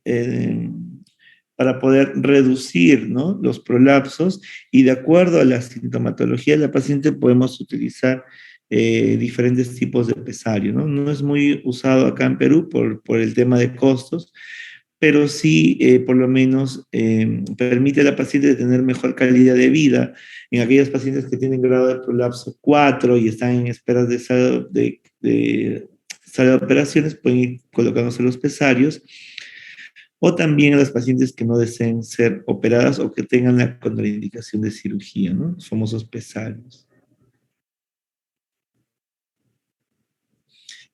Speaker 1: reducir, ¿no?, los prolapsos, y de acuerdo a la sintomatología de la paciente podemos utilizar diferentes tipos de pesario, ¿no? No es muy usado acá en Perú por el tema de costos, pero sí por lo menos permite a la paciente tener mejor calidad de vida. En aquellos pacientes que tienen grado de prolapso 4 y están en esperas de sala de operaciones, pueden ir colocándose los pesarios, o también a las pacientes que no deseen ser operadas o que tengan la contraindicación de cirugía, ¿no? Los famosos pesarios.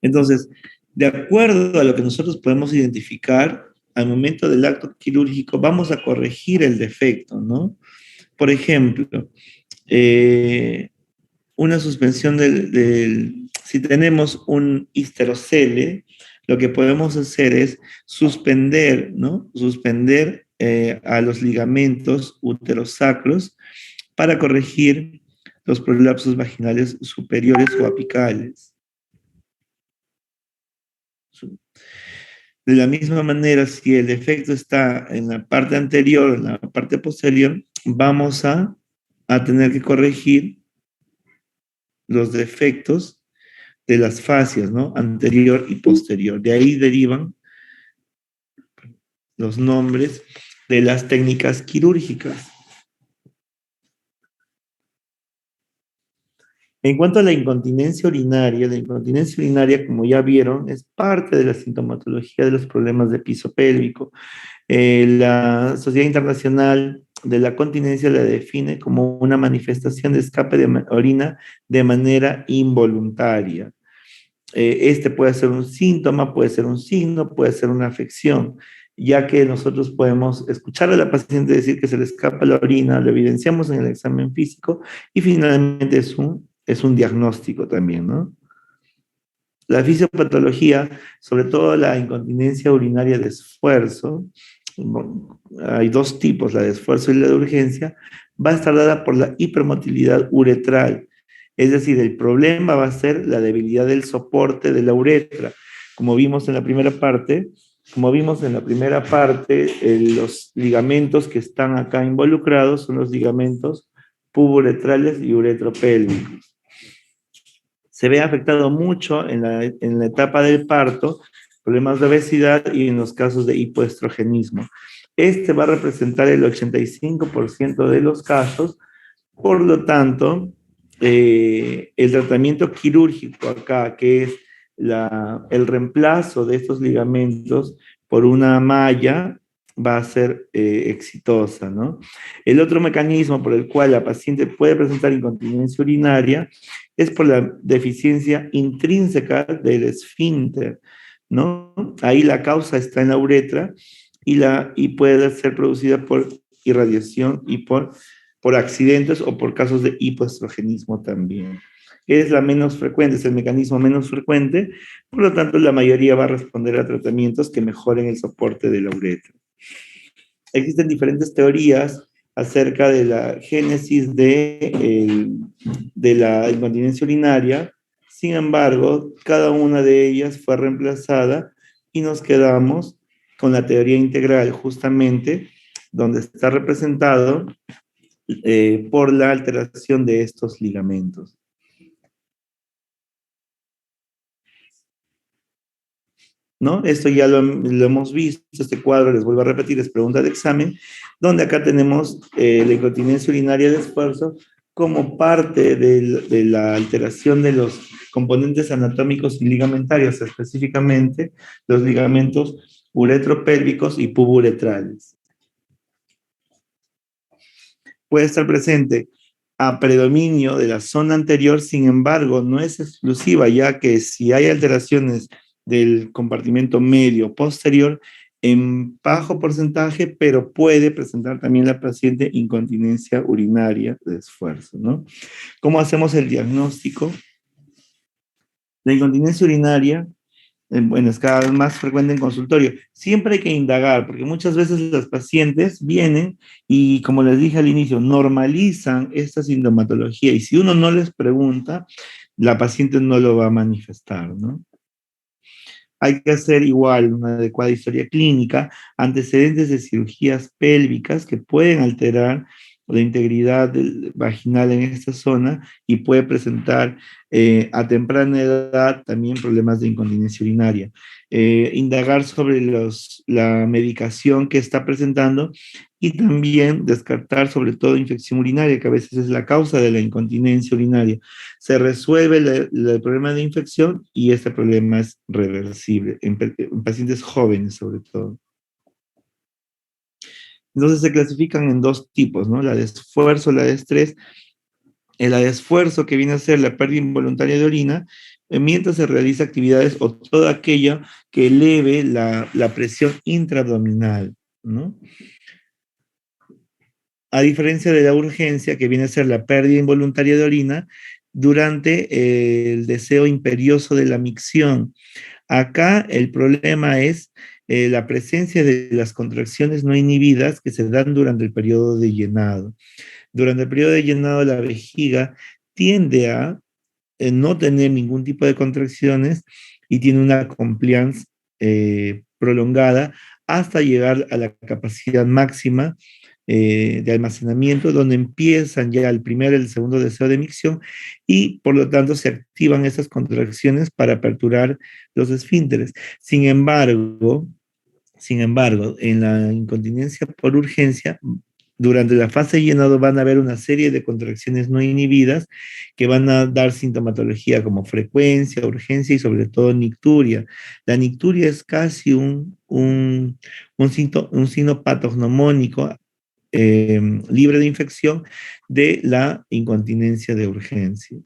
Speaker 1: Entonces, de acuerdo a lo que nosotros podemos identificar, al momento del acto quirúrgico vamos a corregir el defecto, ¿no? Por ejemplo, una suspensión si tenemos un histerocele, lo que podemos hacer es suspender, ¿no? Suspender a los ligamentos uterosacros para corregir los prolapsos vaginales superiores o apicales. De la misma manera, si el defecto está en la parte anterior o en la parte posterior, vamos a tener que corregir los defectos de las fascias, ¿no? Anterior y posterior. De ahí derivan los nombres de las técnicas quirúrgicas. En cuanto a la incontinencia urinaria, como ya vieron, es parte de la sintomatología de los problemas de piso pélvico. La Sociedad Internacional de la Continencia la define como una manifestación de escape de orina de manera involuntaria. Este puede ser un síntoma, puede ser un signo, puede ser una afección, ya que nosotros podemos escuchar a la paciente decir que se le escapa la orina, lo evidenciamos en el examen físico y finalmente es un diagnóstico también, ¿no? La fisiopatología, sobre todo la incontinencia urinaria de esfuerzo, bueno, hay dos tipos, la de esfuerzo y la de urgencia, va a estar dada por la hipermotilidad uretral. Es decir, el problema va a ser la debilidad del soporte de la uretra. Como vimos en la primera parte, los ligamentos que están acá involucrados son los ligamentos puburetrales y uretropélvicos. Se ve afectado mucho en la etapa del parto, problemas de obesidad y en los casos de hipoestrogenismo. Este va a representar el 85% de los casos, por lo tanto, el tratamiento quirúrgico acá, que es el reemplazo de estos ligamentos por una malla, va a ser exitosa, ¿no? El otro mecanismo por el cual la paciente puede presentar incontinencia urinaria es por la deficiencia intrínseca del esfínter, ¿no? Ahí la causa está en la uretra y puede ser producida por irradiación y por accidentes o por casos de hipoestrogenismo también. Es la menos frecuente, es el mecanismo menos frecuente, por lo tanto la mayoría va a responder a tratamientos que mejoren el soporte de la uretra. Existen diferentes teorías acerca de la génesis de la incontinencia urinaria, sin embargo, cada una de ellas fue reemplazada y nos quedamos con la teoría integral, justamente, donde está representado por la alteración de estos ligamentos. ¿No? Esto ya lo hemos visto, este cuadro, les vuelvo a repetir, es pregunta de examen, donde acá tenemos la incontinencia urinaria de esfuerzo como parte de la alteración de los componentes anatómicos y ligamentarios, específicamente los ligamentos uretropélvicos y puburetrales. Puede estar presente a predominio de la zona anterior, sin embargo, no es exclusiva, ya que si hay alteraciones del compartimento medio posterior, en bajo porcentaje, pero puede presentar también la paciente incontinencia urinaria de esfuerzo, ¿no? ¿Cómo hacemos el diagnóstico? La incontinencia urinaria, bueno, es cada vez más frecuente en consultorio. Siempre hay que indagar, porque muchas veces las pacientes vienen y, como les dije al inicio, normalizan esta sintomatología, y si uno no les pregunta, la paciente no lo va a manifestar, ¿no? Hay que hacer igual una adecuada historia clínica, antecedentes de cirugías pélvicas que pueden alterar la integridad vaginal en esta zona y puede presentar a temprana edad también problemas de incontinencia urinaria. Indagar sobre la medicación que está presentando y también descartar sobre todo infección urinaria, que a veces es la causa de la incontinencia urinaria. Se resuelve el problema de infección y este problema es reversible en pacientes jóvenes sobre todo. Entonces se clasifican en dos tipos, ¿no? La de esfuerzo, la de estrés. La de esfuerzo, que viene a ser la pérdida involuntaria de orina, mientras se realiza actividades o toda aquella que eleve la presión intraabdominal, ¿no? A diferencia de la urgencia, que viene a ser la pérdida involuntaria de orina, durante el deseo imperioso de la micción. Acá el problema es la presencia de las contracciones no inhibidas que se dan durante el periodo de llenado. Durante el periodo de llenado, la vejiga tiende a no tener ningún tipo de contracciones y tiene una compliance prolongada hasta llegar a la capacidad máxima de almacenamiento, donde empiezan ya el primer y el segundo deseo de micción y por lo tanto se activan esas contracciones para aperturar los esfínteres. Sin embargo, en la incontinencia por urgencia, durante la fase de llenado van a haber una serie de contracciones no inhibidas que van a dar sintomatología como frecuencia, urgencia y sobre todo nicturia. La nicturia es casi un signo patognomónico libre de infección de la incontinencia de urgencia.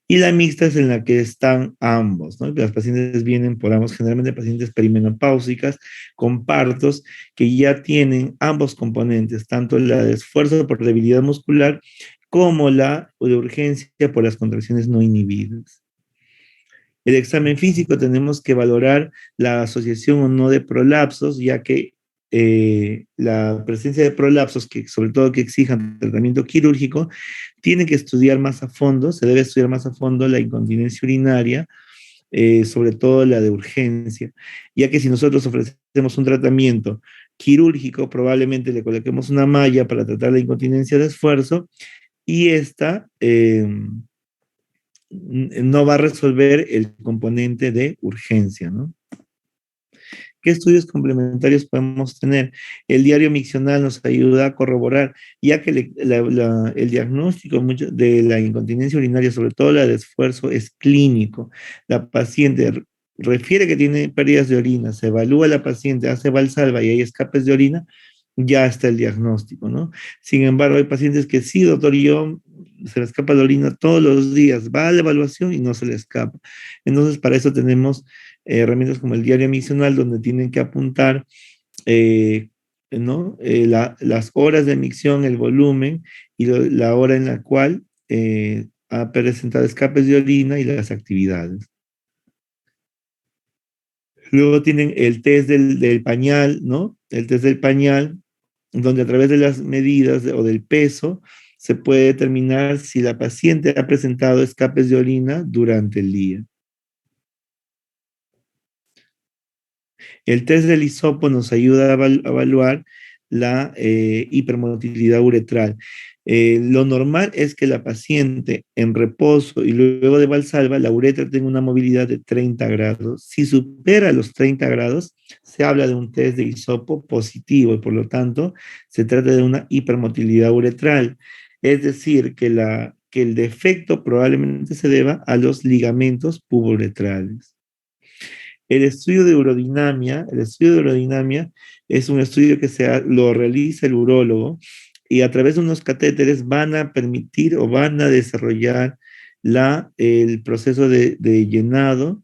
Speaker 1: Y la mixta es en la que están ambos, ¿no? Las pacientes vienen por ambos, generalmente pacientes perimenopáusicas con partos que ya tienen ambos componentes, tanto la de esfuerzo por debilidad muscular como la de urgencia por las contracciones no inhibidas. El examen físico tenemos que valorar la asociación o no de prolapsos, ya que la presencia de prolapsos, que sobre todo que exijan tratamiento quirúrgico, tiene que estudiar más a fondo, se debe estudiar más a fondo la incontinencia urinaria, sobre todo la de urgencia, ya que si nosotros ofrecemos un tratamiento quirúrgico, probablemente le coloquemos una malla para tratar la incontinencia de esfuerzo y esta no va a resolver el componente de urgencia, ¿no? ¿Qué estudios complementarios podemos tener? El diario miccional nos ayuda a corroborar, ya que el diagnóstico de la incontinencia urinaria, sobre todo la de esfuerzo, es clínico. La paciente refiere que tiene pérdidas de orina, se evalúa la paciente, hace valsalva y hay escapes de orina, ya está el diagnóstico, ¿no? Sin embargo, hay pacientes que sí, doctor, yo se le escapa la orina todos los días, va a la evaluación y no se le escapa. Entonces, para eso tenemos herramientas como el diario miccional, donde tienen que apuntar ¿no? Las horas de micción, el volumen y la hora en la cual ha presentado escapes de orina y las actividades. Luego tienen el test del pañal, ¿no? El test del pañal, donde a través de las medidas o del peso se puede determinar si la paciente ha presentado escapes de orina durante el día. El test del hisopo nos ayuda a evaluar la hipermotilidad uretral. Lo normal es que la paciente en reposo y luego de valsalva, la uretra tenga una movilidad de 30 grados. Si supera los 30 grados, se habla de un test de hisopo positivo y por lo tanto se trata de una hipermotilidad uretral. Es decir, que el defecto probablemente se deba a los ligamentos puboretrales. El estudio de urodinamia es un estudio que lo realiza el urólogo y a través de unos catéteres van a permitir o van a desarrollar el proceso de llenado,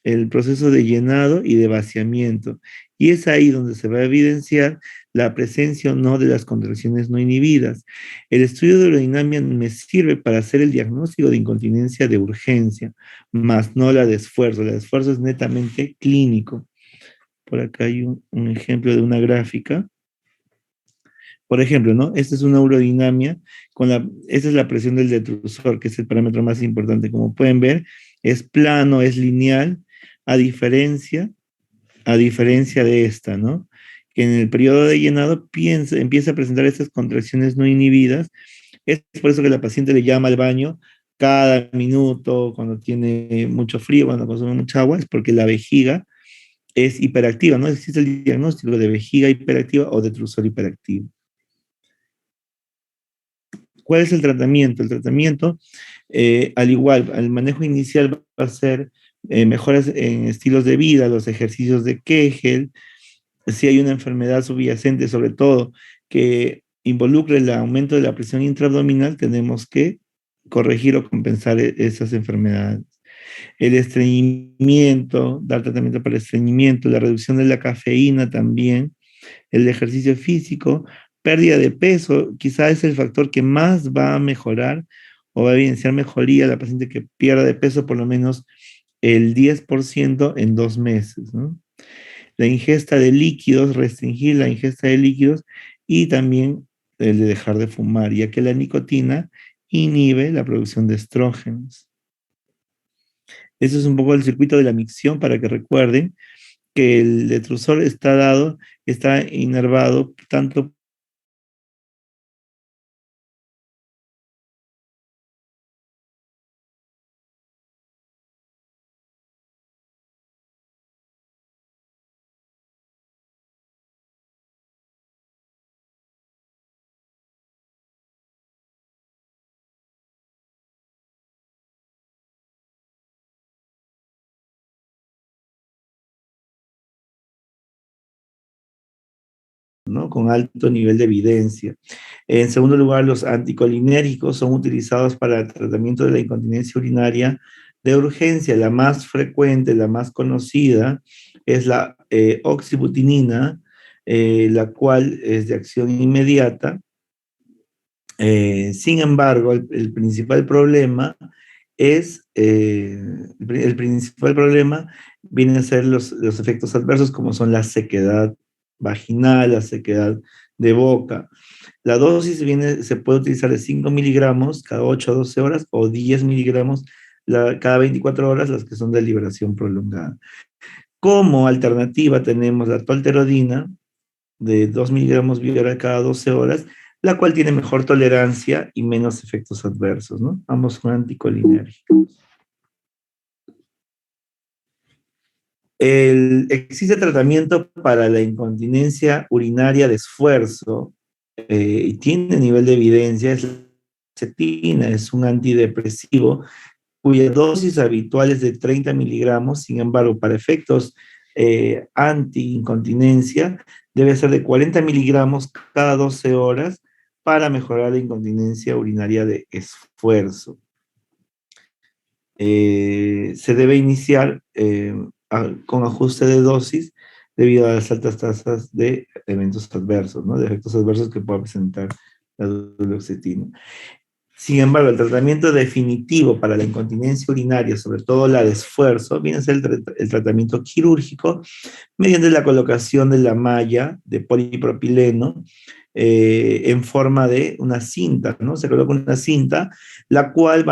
Speaker 1: el proceso de llenado y de vaciamiento. Y es ahí donde se va a evidenciar la presencia o no de las contracciones no inhibidas. El estudio de urodinamia me sirve para hacer el diagnóstico de incontinencia de urgencia, más no la de esfuerzo. La de esfuerzo es netamente clínico. Por acá hay un ejemplo de una gráfica. Por ejemplo, ¿no? Esta es una urodinamia, esta es la presión del detrusor, que es el parámetro más importante. Como pueden ver, es plano, es lineal, a diferencia de esta, ¿no? Que en el periodo de llenado empieza a presentar estas contracciones no inhibidas. Es por eso que la paciente le llama al baño cada minuto, cuando tiene mucho frío, cuando consume mucha agua, es porque la vejiga es hiperactiva, ¿no? Existe el diagnóstico de vejiga hiperactiva o detrusor hiperactivo. ¿Cuál es el tratamiento? El tratamiento, al igual, el manejo inicial va a ser mejoras en estilos de vida, los ejercicios de Kegel, si hay una enfermedad subyacente, sobre todo, que involucre el aumento de la presión intraabdominal, tenemos que corregir o compensar esas enfermedades. El estreñimiento, dar tratamiento para el estreñimiento, la reducción de la cafeína también, el ejercicio físico, pérdida de peso, quizá es el factor que más va a mejorar o va a evidenciar mejoría a la paciente que pierda de peso por lo menos el 10% en 2 meses, ¿no? La ingesta de líquidos, restringir la ingesta de líquidos y también el de dejar de fumar, ya que la nicotina inhibe la producción de estrógenos. Eso es un poco el circuito de la micción para que recuerden que el letrozol está inervado tanto ¿no? Con alto nivel de evidencia. En segundo lugar, los anticolinérgicos son utilizados para el tratamiento de la incontinencia urinaria de urgencia. La más frecuente, la más conocida, es la oxibutinina, la cual es de acción inmediata. Sin embargo, el principal problema el principal problema viene a ser los efectos adversos, como son la sequedad vaginal, la sequedad de boca. La dosis se puede utilizar de 5 miligramos cada 8 a 12 horas o 10 miligramos cada 24 horas, las que son de liberación prolongada. Como alternativa tenemos la tolterodina de 2 miligramos vía cada 12 horas, la cual tiene mejor tolerancia y menos efectos adversos, ¿no? Ambos son anticolinérgicos. Existe tratamiento para la incontinencia urinaria de esfuerzo y tiene nivel de evidencia, es la cetina, es un antidepresivo cuya dosis habitual es de 30 miligramos, sin embargo, para efectos anti-incontinencia debe ser de 40 miligramos cada 12 horas para mejorar la incontinencia urinaria de esfuerzo. Se debe iniciar con ajuste de dosis debido a las altas tasas de eventos adversos, ¿no? De efectos adversos que pueda presentar la duloxetina. Sin embargo, el tratamiento definitivo para la incontinencia urinaria, sobre todo la de esfuerzo, viene a ser el tratamiento quirúrgico mediante la colocación de la malla de polipropileno en forma de una cinta, ¿no? Se coloca una cinta, la cual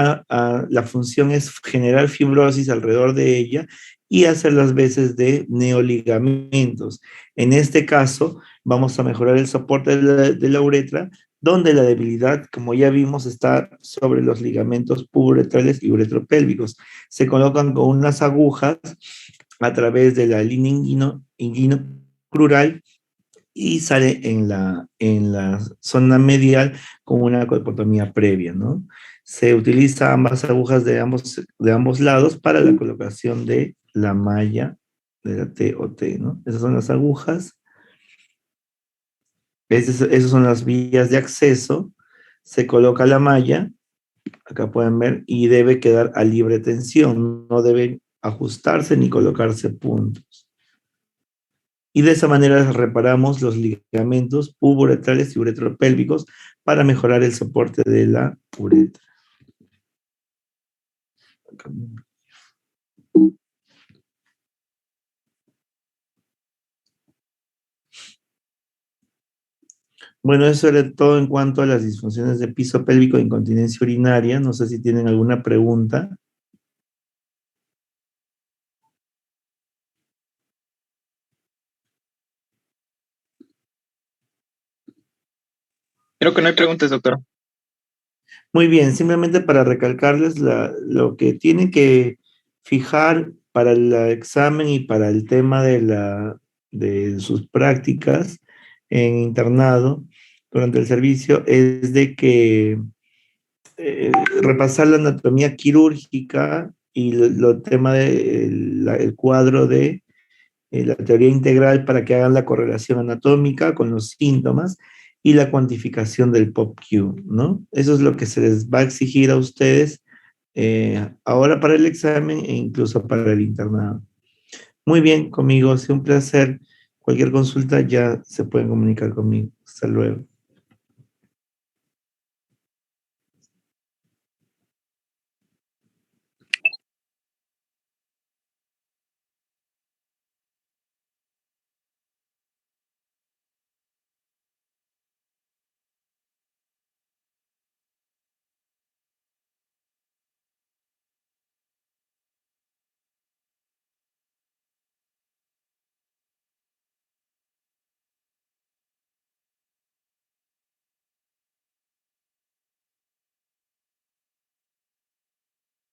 Speaker 1: la función es generar fibrosis alrededor de ella y hacer las veces de neoligamentos. En este caso, vamos a mejorar el soporte de la uretra, donde la debilidad, como ya vimos, está sobre los ligamentos puboretrales y uretropélvicos. Se colocan con unas agujas a través de la línea inguinocrural y sale en la zona medial con una colpotomía previa, ¿no? Se utiliza ambas agujas de ambos lados para la colocación de la malla de la TOT, ¿no? Esas son las agujas. Esas son las vías de acceso. Se coloca la malla, acá pueden ver, y debe quedar a libre tensión. No deben ajustarse ni colocarse puntos. Y de esa manera reparamos los ligamentos puboretrales y uretropélvicos para mejorar el soporte de la uretra. Bueno, eso era todo en cuanto a las disfunciones de piso pélvico e incontinencia urinaria. No sé si tienen alguna pregunta.
Speaker 3: Creo que no hay preguntas, doctor.
Speaker 1: Muy bien, simplemente para recalcarles lo que tienen que fijar para el examen y para el tema de sus prácticas en internado durante el servicio es de que repasar la anatomía quirúrgica y lo tema del cuadro de la teoría integral para que hagan la correlación anatómica con los síntomas y la cuantificación del POPQ, ¿no? Eso es lo que se les va a exigir a ustedes ahora para el examen e incluso para el internado. Muy bien, conmigo, ha sido un placer. Cualquier consulta ya se pueden comunicar conmigo. Hasta luego.